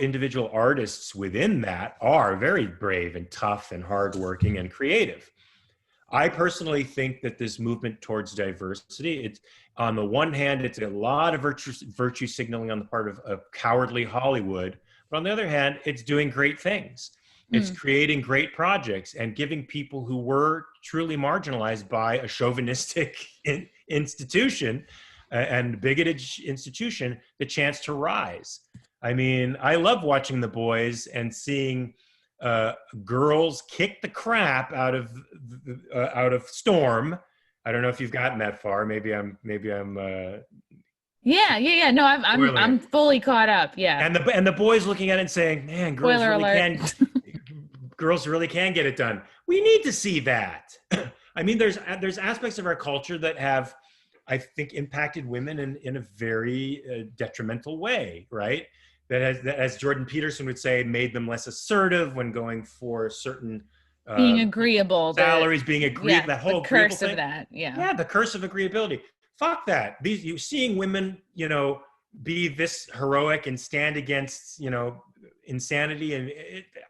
Individual artists within that are very brave and tough and hardworking and creative. I personally think that this movement towards diversity, it's on the one hand, it's a lot of virtue signaling on the part of cowardly Hollywood, but on the other hand, it's doing great things. It's creating great projects and giving people who were truly marginalized by a chauvinistic institution and bigoted institution the chance to rise. I mean, I love watching The Boys and seeing girls kick the crap out of Storm. I don't know if you've gotten that far. Maybe I'm. Yeah. No, I'm fully caught up. Yeah. And the boys looking at it and saying, "Man, Spoiler alert. girls really can get it done." We need to see that. I mean, there's aspects of our culture that have, I think, impacted women in a very detrimental way, right? That has, as Jordan Peterson would say, made them less assertive when going for certain Being agreeable, salaries, being agreeable, that whole the curse thing. of that. Yeah, the curse of agreeability. Fuck that. Seeing women, be this heroic and stand against, insanity, and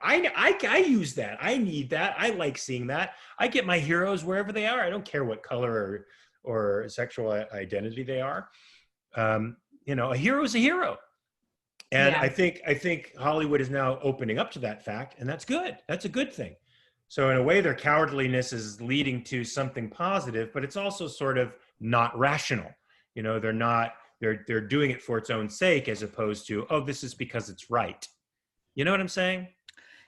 I use that. I need that. I like seeing that. I get my heroes wherever they are. I don't care what color or sexual identity they are. A hero is a hero. And Yeah. I think Hollywood is now opening up to that fact, and that's good. That's a good thing. So in a way, their cowardliness is leading to something positive, but it's also sort of not rational. They're doing it for its own sake, as opposed to, oh, this is because it's right. You know what I'm saying?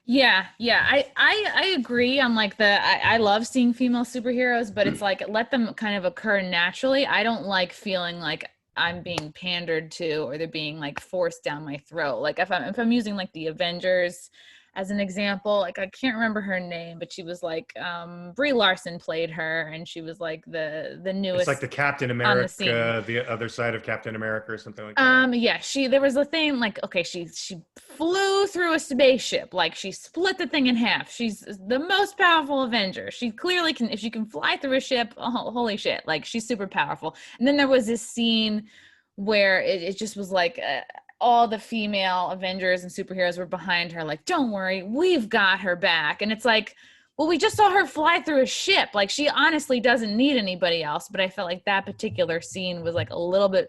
Yeah. I agree on like I love seeing female superheroes, but it's like, let them kind of occur naturally. I don't like feeling like I'm being pandered to, or they're being like forced down my throat. Like if I'm using like the Avengers, as an example. Like, I can't remember her name, but she was like, Brie Larson played her, and she was like the It's like newest the Captain on the scene. America, the other side of Captain America or something like that. Yeah, there was a thing like, okay, she flew through a spaceship, like she split the thing in half. She's the most powerful Avenger. She clearly can, if she can fly through a ship, oh, holy shit, like she's super powerful. And then there was this scene where it just was like, all the female Avengers and superheroes were behind her, like, don't worry, we've got her back. And it's like, well, we just saw her fly through a ship. Like, she honestly doesn't need anybody else. But I felt like that particular scene was like a little bit,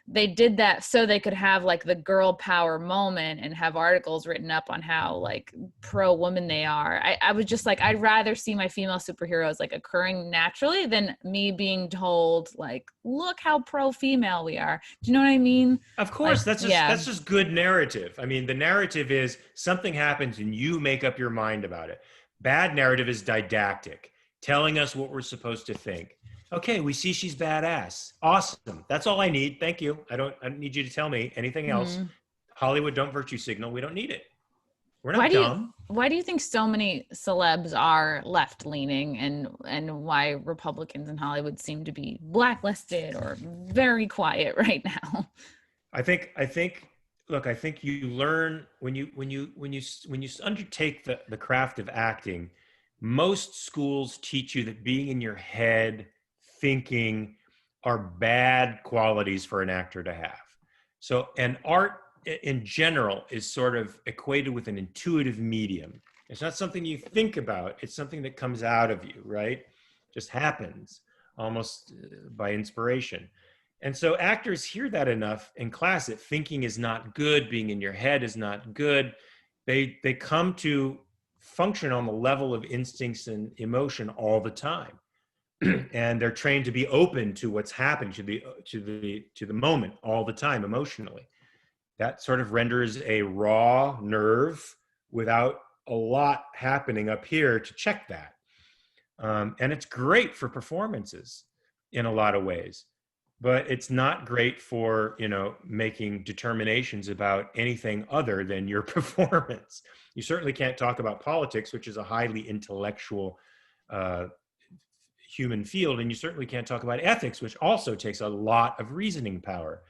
they did that so they could have like the girl power moment and have articles written up on how like pro woman they are. I was just like, I'd rather see my female superheroes like occurring naturally than me being told like, look how pro female we are. Do you know what I mean? Of course, Like, that's just good narrative. I mean, the narrative is something happens and you make up your mind about it. Bad narrative is didactic, telling us what we're supposed to think. Okay, we see she's badass. Awesome. That's all I need. Thank you. I don't need you to tell me anything else. Hollywood, don't virtue signal. We don't need it. We're not dumb. Why do you think so many celebs are left leaning, and why Republicans in Hollywood seem to be blacklisted or very quiet right now? I think look, I think you learn when you undertake the craft of acting. Most schools teach you that being in your head, thinking, are bad qualities for an actor to have. So, and art in general is sort of equated with an intuitive medium. It's not something you think about. It's something that comes out of you, right? Just happens almost by inspiration. And so actors hear that enough in class that thinking is not good, being in your head is not good. They come to function on the level of instincts and emotion all the time. And they're trained to be open to what's happening, to the moment all the time emotionally. That sort of renders a raw nerve without a lot happening up here to check that. And it's great for performances in a lot of ways, but it's not great for, making determinations about anything other than your performance. You certainly can't talk about politics, which is a highly intellectual human field, and you certainly can't talk about ethics, which also takes a lot of reasoning power.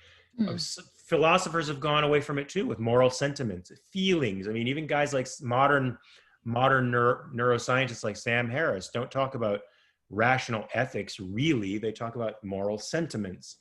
Philosophers have gone away from it too, with moral sentiments, feelings. I mean, even guys like modern neuroscientists like Sam Harris don't talk about rational ethics, really. They talk about moral sentiments.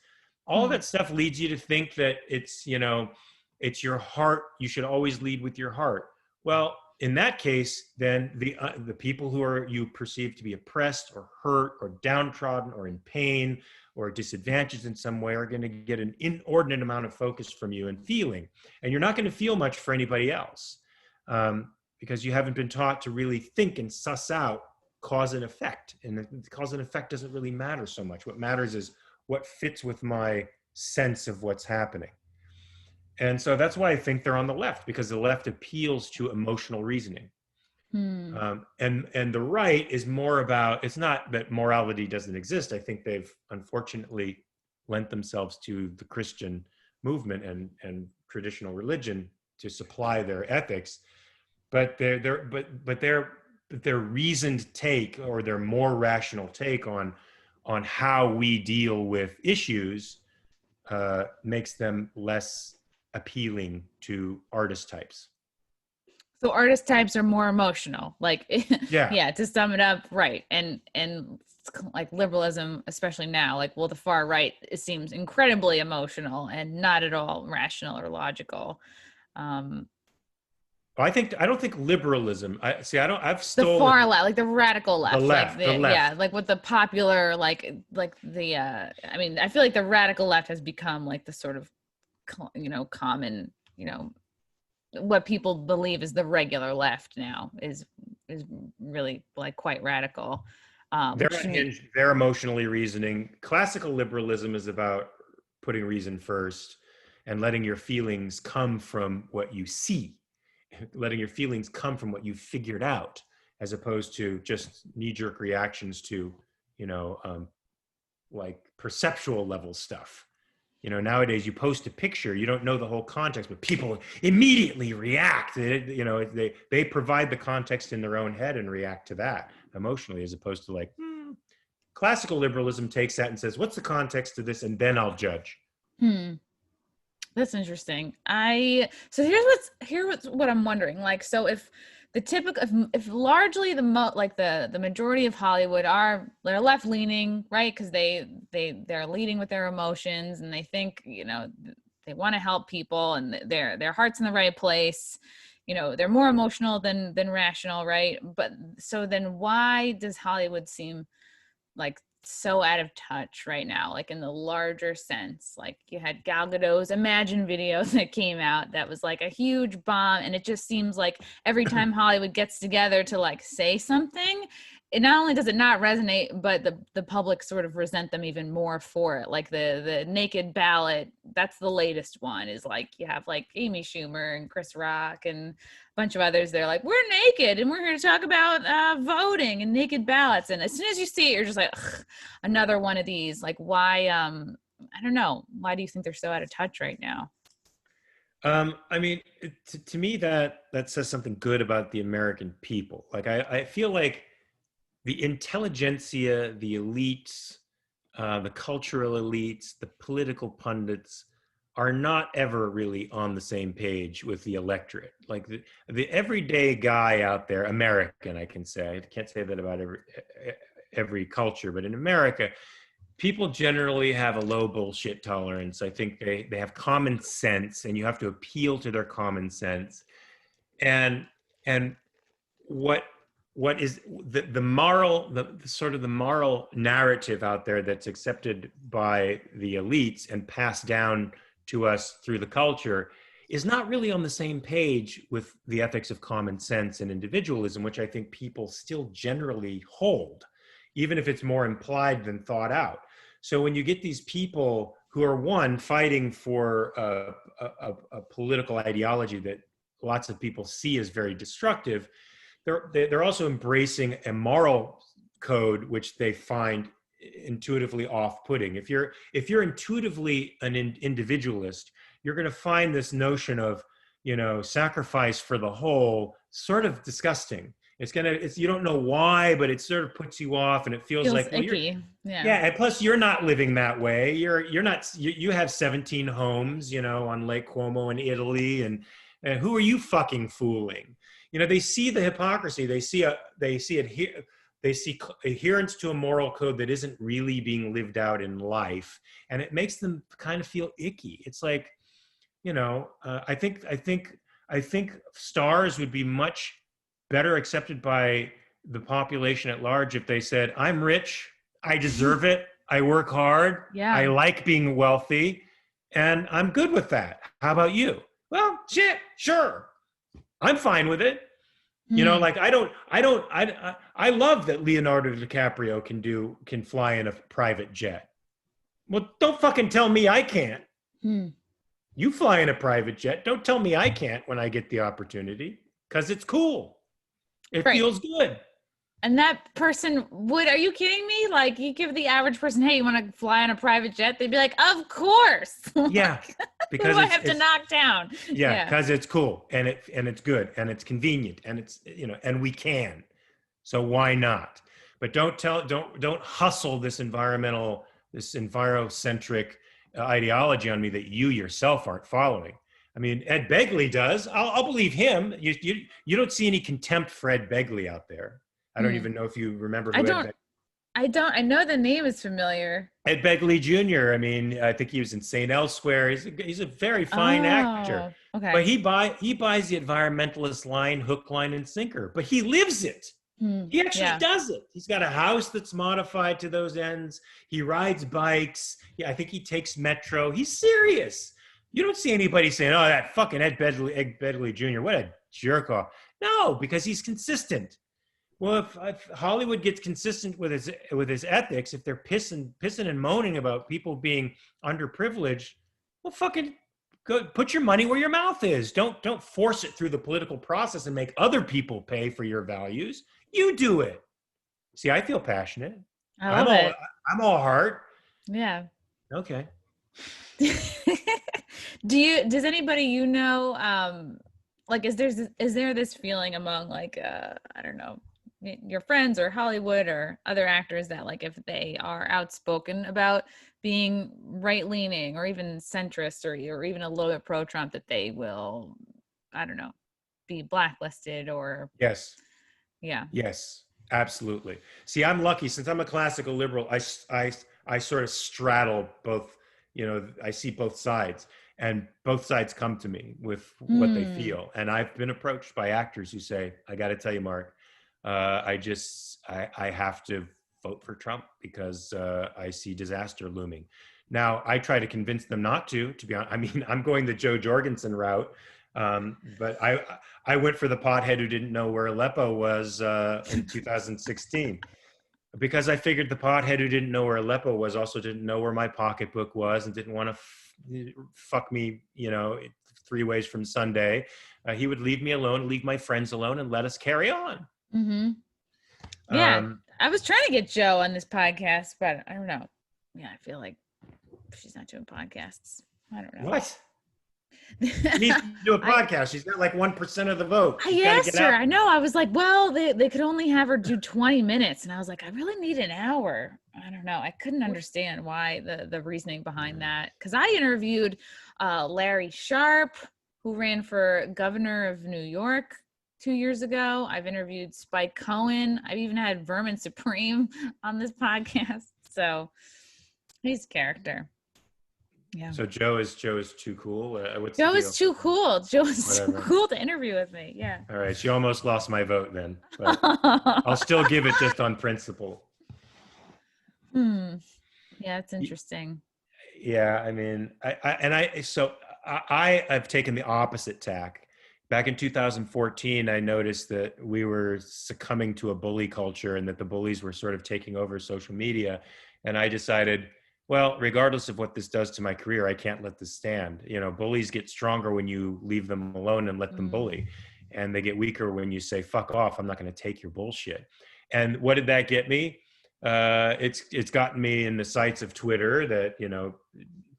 All of that stuff leads you to think that it's your heart. You should always lead with your heart. Well, in that case, then the people who you perceive to be oppressed or hurt or downtrodden or in pain or disadvantaged in some way are going to get an inordinate amount of focus from you and feeling. And you're not going to feel much for anybody else because you haven't been taught to really think and suss out cause and effect. And the cause and effect doesn't really matter so much. What matters is what fits with my sense of what's happening. And so that's why I think they're on the left, because the left appeals to emotional reasoning. And the right is more about, it's not that morality doesn't exist. I think they've unfortunately lent themselves to the Christian movement and traditional religion to supply their ethics, but their reasoned take, or their more rational take on how we deal with issues makes them less appealing to artist types. So artist types are more emotional, like, yeah, to sum it up, right? And like liberalism, especially now, like, well, the far right, it seems incredibly emotional and not at all rational or logical. I don't think liberalism. I've The stolen far left, like the radical left, the left, like the left. yeah, like with the popular, like the. I mean, I feel like the radical left has become like the sort of, common, what people believe is the regular left now is really like quite radical. They're unhinged. They're emotionally reasoning. Classical liberalism is about putting reason first and letting your feelings come from what you see, letting your feelings come from what you've figured out, as opposed to just knee-jerk reactions to, like perceptual level stuff. Nowadays you post a picture, you don't know the whole context, but people immediately react. They provide the context in their own head and react to that emotionally, as opposed to classical liberalism takes that and says, what's the context of this? And then I'll judge. That's interesting. So here's what I'm wondering. Like, so if the typical, if largely the majority of Hollywood they're left leaning, right? Because they're leading with their emotions, and they think, they want to help people, and their heart's in the right place. They're more emotional than rational, right? But so then why does Hollywood seem like so out of touch right now, like in the larger sense? Like, you had Gal Gadot's Imagine video that came out that was like a huge bomb, and it just seems like every time Hollywood gets together to like say something, it not only does it not resonate, but the public sort of resent them even more for it. Like the naked ballot, that's the latest one, is like you have like Amy Schumer and Chris Rock and a bunch of others. They're like, we're naked and we're here to talk about voting and naked ballots. And as soon as you see it, you're just like, another one of these. Like, why? I don't know. Why do you think they're so out of touch right now? I mean, to me, that says something good about the American people. Like, I feel like the intelligentsia, the elites, the cultural elites, the political pundits are not ever really on the same page with the electorate. Like the everyday guy out there, American, I can say, I can't say that about every culture, but in America, people generally have a low bullshit tolerance. I think they have common sense, and you have to appeal to their common sense. And what is the moral, the moral narrative out there that's accepted by the elites and passed down to us through the culture is not really on the same page with the ethics of common sense and individualism, which I think people still generally hold, even if it's more implied than thought out. So when you get these people who are fighting for a political ideology that lots of people see as very destructive, they're also embracing a moral code which they find intuitively off-putting. If you're intuitively an individualist, you're going to find this notion of sacrifice for the whole sort of disgusting. You don't know why, but it sort of puts you off, and it feels like, well, icky. Yeah, and plus you're not living that way. You have 17 homes, on Lake Como in Italy, and who are you fucking fooling? They see the hypocrisy. They see adherence to a moral code that isn't really being lived out in life, and it makes them kind of feel icky. It's like, I think stars would be much better accepted by the population at large if they said, I'm rich, I deserve it, I work hard, I like being wealthy, and I'm good with that. How about you? Well, shit, sure, I'm fine with it. Like I love that Leonardo DiCaprio can fly in a private jet. Well, don't fucking tell me I can't. You fly in a private jet. Don't tell me I can't when I get the opportunity, because it's cool. It feels good. And that person are you kidding me? Like, you give the average person, hey, you want to fly on a private jet? They'd be like, of course. Yeah. Because I have to knock down. Yeah, because it's cool, and it's good, and it's convenient, and it's, and we can. So why not? But don't hustle this envirocentric ideology on me that you yourself aren't following. I mean, Ed Begley does. I'll believe him. You don't see any contempt for Ed Begley out there. I don't even know if you remember who I don't. I know the name is familiar. Ed Begley Jr. I mean, I think he was in St. Elsewhere. He's a very fine actor. Okay. But he buys the environmentalist line, hook, line, and sinker. But he lives it. He actually does it. He's got a house that's modified to those ends. He rides bikes. Yeah, I think he takes metro. He's serious. You don't see anybody saying, "Oh, that fucking Ed Begley Jr. What a jerk off." No, because he's consistent. Well, if Hollywood gets consistent with his ethics, if they're pissing and moaning about people being underprivileged, well, fucking go put your money where your mouth is. Don't force it through the political process and make other people pay for your values. You do it. See, I feel passionate. I love it. I'm all heart. Yeah. Okay. Does anybody like is there this feeling among like I don't know, your friends or Hollywood or other actors that like if they are outspoken about being right leaning or even centrist or even a little bit pro Trump that they will, I don't know, be blacklisted or Yes. yeah. Yes, absolutely. See, I'm lucky since I'm a classical liberal. I sort of straddle both. I see both sides, and both sides come to me with what they Hmm. feel. And I've been approached by actors who say, "I got to tell you, Mark, I have to vote for Trump because I see disaster looming." Now, I try to convince them not to. To be honest, I mean, I'm going the Joe Jorgensen route, but I went for the pothead who didn't know where Aleppo was in 2016 because I figured the pothead who didn't know where Aleppo was also didn't know where my pocketbook was and didn't want to fuck me, 3 ways from Sunday. He would leave me alone, leave my friends alone, and let us carry on. Mm-hmm. Yeah, I was trying to get Joe on this podcast, but I don't know. Yeah, I feel like she's not doing podcasts. I don't know. What? She needs to do a podcast. She's got like 1% of the vote. She's I got to asked get her. out. I know. I was like, well, they could only have her do 20 minutes. And I was like, I really need an hour. I don't know. I couldn't understand why the reasoning behind that. Because I interviewed Larry Sharp, who ran for governor of New York 2 years ago. I've interviewed Spike Cohen. I've even had Vermin Supreme on this podcast. So he's a character. Yeah. So Joe is too cool. What's Joe the is too cool. Joe is Whatever. too cool to interview with me. Yeah. All right. She almost lost my vote then, but I'll still give it just on principle. Yeah, that's interesting. Yeah, I mean, I have taken the opposite tack. Back in 2014, I noticed that we were succumbing to a bully culture and that the bullies were sort of taking over social media. And I decided, well, regardless of what this does to my career, I can't let this stand. Bullies get stronger when you leave them alone and let them bully. And they get weaker when you say, fuck off, I'm not going to take your bullshit. And what did that get me? It's gotten me in the sights of Twitter that,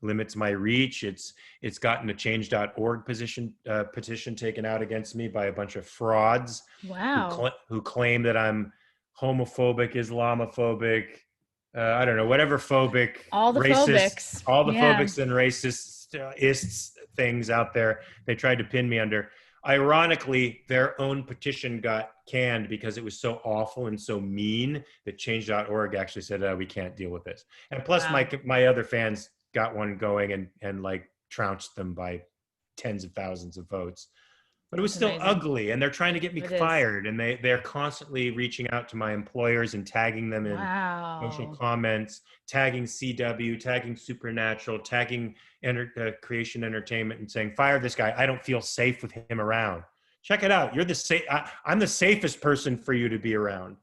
limits my reach. It's gotten a change.org petition taken out against me by a bunch of frauds. Wow. who claim that I'm homophobic, Islamophobic, I don't know, whatever phobic, all the racist, phobics, all the phobics and racist ists out there. They tried to pin me under. Ironically, their own petition got canned because it was so awful and so mean that change.org actually said, we can't deal with this. And plus my other fans got one going and like trounced them by tens of thousands of votes. But it was still ugly, and they're trying to get me fired, and they're constantly reaching out to my employers and tagging them in social comments, tagging CW, tagging Supernatural, tagging Creation Entertainment, and saying, fire this guy. I don't feel safe with him around. Check it out. I'm the safest person for you to be around.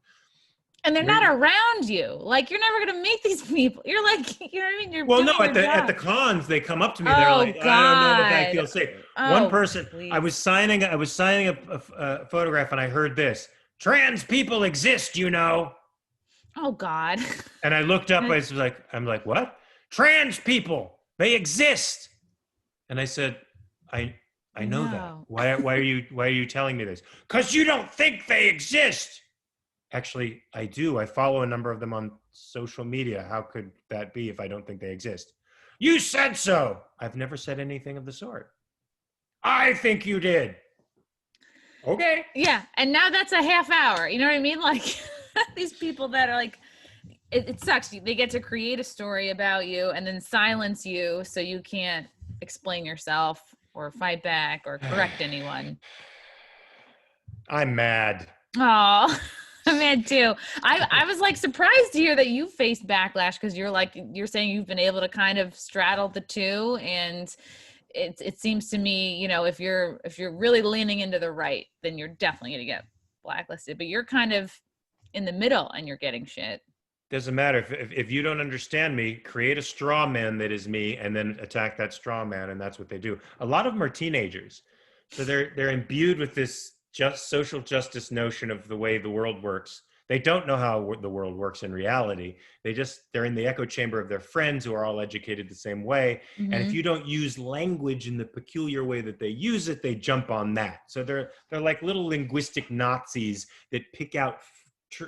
And they're not around you. Like, you're never going to meet these people. You're like, you know what I mean? You're well, no, at the cons, they come up to me. They're like, God. I don't know if I feel safe. One person, please. I was signing a photograph and I heard this: trans people exist, Oh God. And I looked up, I'm like, what? Trans people, they exist. And I said, I know that. Why are you telling me this? Because you don't think they exist. Actually, I do. I follow a number of them on social media. How could that be if I don't think they exist? You said so. I've never said anything of the sort. I think you did. Okay. Yeah. And now that's a half hour. You know what I mean? Like these people that are like, it sucks. They get to create a story about you and then silence you so you can't explain yourself or fight back or correct anyone. I'm mad. Oh. I'm mad too. I was like surprised to hear that you faced backlash because you're saying you've been able to kind of straddle the two, and it seems to me, if you're really leaning into the right, then you're definitely gonna get blacklisted. But you're kind of in the middle and you're getting shit. Doesn't matter if you don't understand me, create a straw man that is me and then attack that straw man, and that's what they do. A lot of them are teenagers, so they're imbued with this just social justice notion of the way the world works. They don't know how the world works in reality. They're in the echo chamber of their friends who are all educated the same way. And if you don't use language in the peculiar way that they use it, they jump on that. So they're like little linguistic Nazis that pick out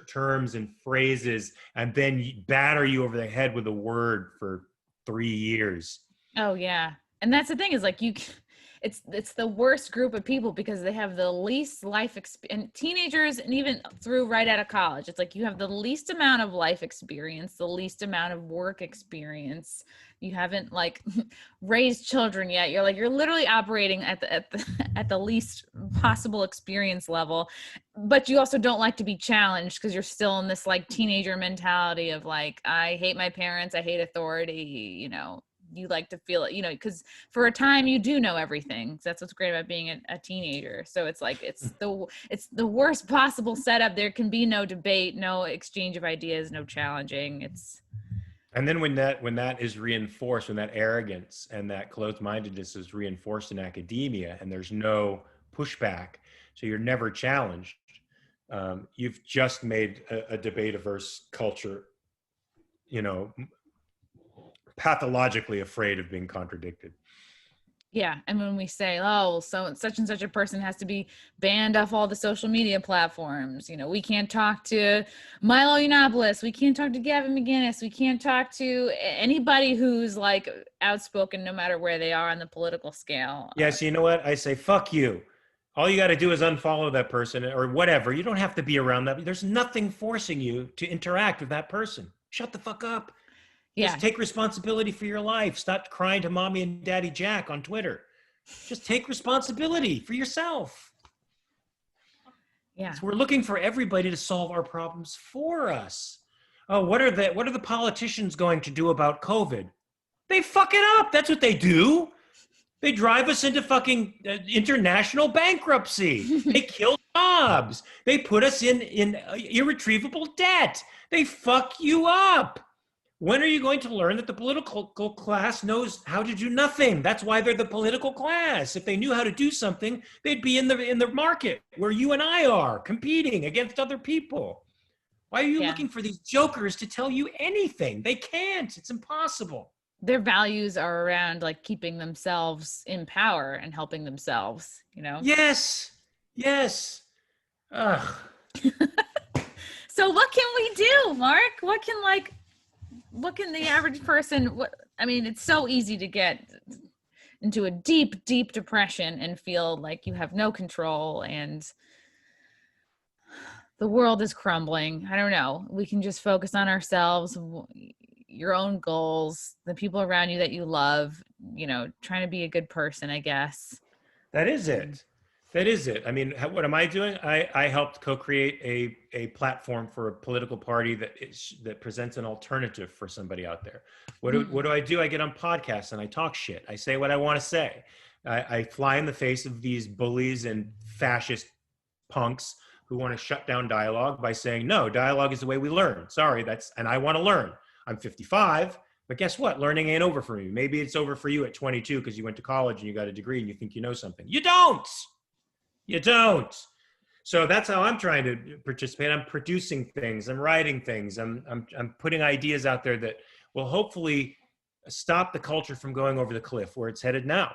terms and phrases and then batter you over the head with a word for 3 years. Oh yeah. And that's the thing is like it's the worst group of people because they have the least life experience, and teenagers, and even through right out of college, it's like you have the least amount of life experience, the least amount of work experience. You haven't like raised children yet. You're literally operating at the least possible experience level, but you also don't like to be challenged because you're still in this like teenager mentality of like, I hate my parents, I hate authority, you know. You like to feel it, you know, because for a time you do know everything. That's what's great about being a teenager. So it's like it's the worst possible setup. There can be no debate, no exchange of ideas, no challenging. And then when that is reinforced, when that arrogance and that closed-mindedness is reinforced in academia, and there's no pushback, so you're never challenged, you've just made a debate-averse culture, you know, pathologically afraid of being contradicted. Yeah. And when we say, oh, so such and such a person has to be banned off all the social media platforms, you know, we can't talk to Milo Yiannopoulos, we can't talk to Gavin McInnes, we can't talk to anybody who's like outspoken, no matter where they are on the political scale. Yes, you know what? I say, fuck you. All you got to do is unfollow that person or whatever. You don't have to be around that. There's nothing forcing you to interact with that person. Shut the fuck up. Yeah. Just take responsibility for your life. Stop crying to mommy and daddy Jack on Twitter. Just take responsibility for yourself. Yeah. So we're looking for everybody to solve our problems for us. Oh, what are the politicians going to do about COVID? They fuck it up. That's what they do. They drive us into fucking international bankruptcy. They kill jobs. They put us in irretrievable debt. They fuck you up. When are you going to learn that the political class knows how to do nothing? That's why they're the political class. If they knew how to do something, they'd be in the market where you and I are, competing against other people. Why are you looking for these jokers to tell you anything? They can't. It's impossible. Their values are around like keeping themselves in power and helping themselves, you know? Yes. Ugh. So what can we do, Mark? What can the average person, I mean, it's so easy to get into a deep, deep depression and feel like you have no control and the world is crumbling. I don't know. We can just focus on ourselves, your own goals, the people around you that you love, you know, trying to be a good person, I guess. That is it. I mean, what am I doing? I helped co-create a platform for a political party that presents an alternative for somebody out there. What do I do? I get on podcasts and I talk shit. I say what I want to say. I fly in the face of these bullies and fascist punks who want to shut down dialogue by saying, no, dialogue is the way we learn. Sorry, and I want to learn. I'm 55, but guess what? Learning ain't over for me. Maybe it's over for you at 22 because you went to college and you got a degree and you think you know something. You don't. So that's how I'm trying to participate. I'm producing things. I'm writing things. I'm putting ideas out there that will hopefully stop the culture from going over the cliff where it's headed now.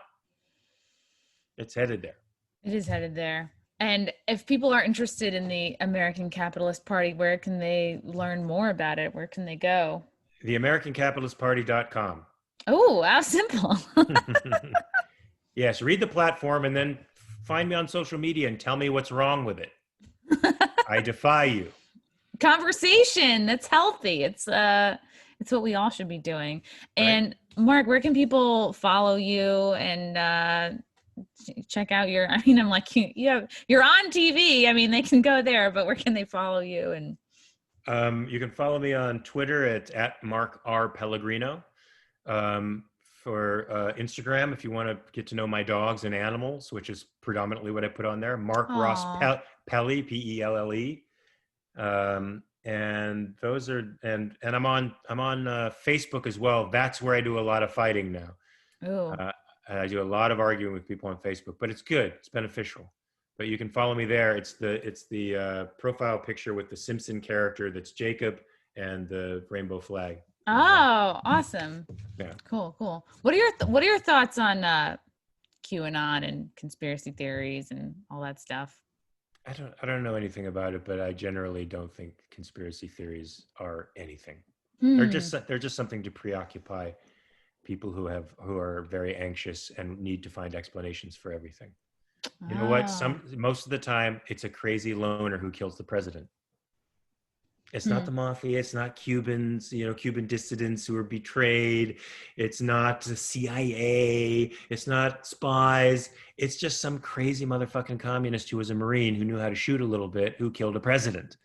It's headed there. It is headed there. And if people are interested in the American Capitalist Party, where can they learn more about it? Where can they go? TheAmericanCapitalistParty.com. Oh, how simple. Yes, read the platform and then find me on social media and tell me what's wrong with it. I defy you. Conversation. That's healthy. It's what we all should be doing. And Mark, where can people follow you and check out your, I mean, I'm like, you're on TV. I mean, they can go there, but where can they follow you? And you can follow me on Twitter at Mark R. Pellegrino. For Instagram, if you want to get to know my dogs and animals, which is predominantly what I put on there, Mark Ross Pelle, P-E-L-L-E. And those are, and I'm on Facebook as well. That's where I do a lot of fighting now. I do a lot of arguing with people on Facebook, but it's good. It's beneficial. but you can follow me there. It's the profile picture with the Simpson character. That's Jacob and the rainbow flag. Oh, awesome. Yeah. Cool. What are your thoughts on QAnon and conspiracy theories and all that stuff? I don't know anything about it, but I generally don't think conspiracy theories are anything. They're just something to preoccupy people who are very anxious and need to find explanations for everything. You know what? Most of the time, it's a crazy loner who kills the president. It's not the mafia. It's not Cubans, Cuban dissidents who are betrayed. It's not the CIA. It's not spies. It's just some crazy motherfucking communist who was a Marine who knew how to shoot a little bit, who killed a president.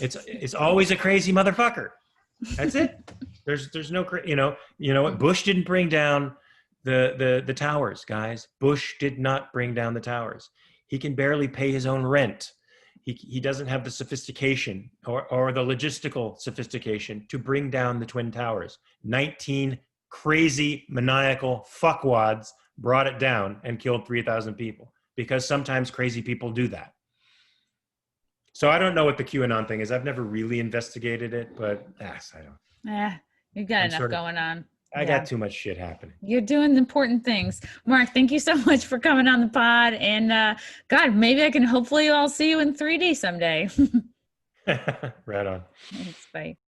It's always a crazy motherfucker. That's it. There's no, what? Bush didn't bring down the towers, guys. Bush did not bring down the towers. He can barely pay his own rent. He doesn't have the sophistication or the logistical sophistication to bring down the Twin Towers. 19 crazy maniacal fuckwads brought it down and killed 3,000 people, because sometimes crazy people do that. So I don't know what the QAnon thing is. I've never really investigated it, but I don't. You've got enough going on. I got too much shit happening. You're doing important things. Mark, thank you so much for coming on the pod. And God, maybe I can hopefully I'll see you in 3D someday. Right on. Thanks, bye.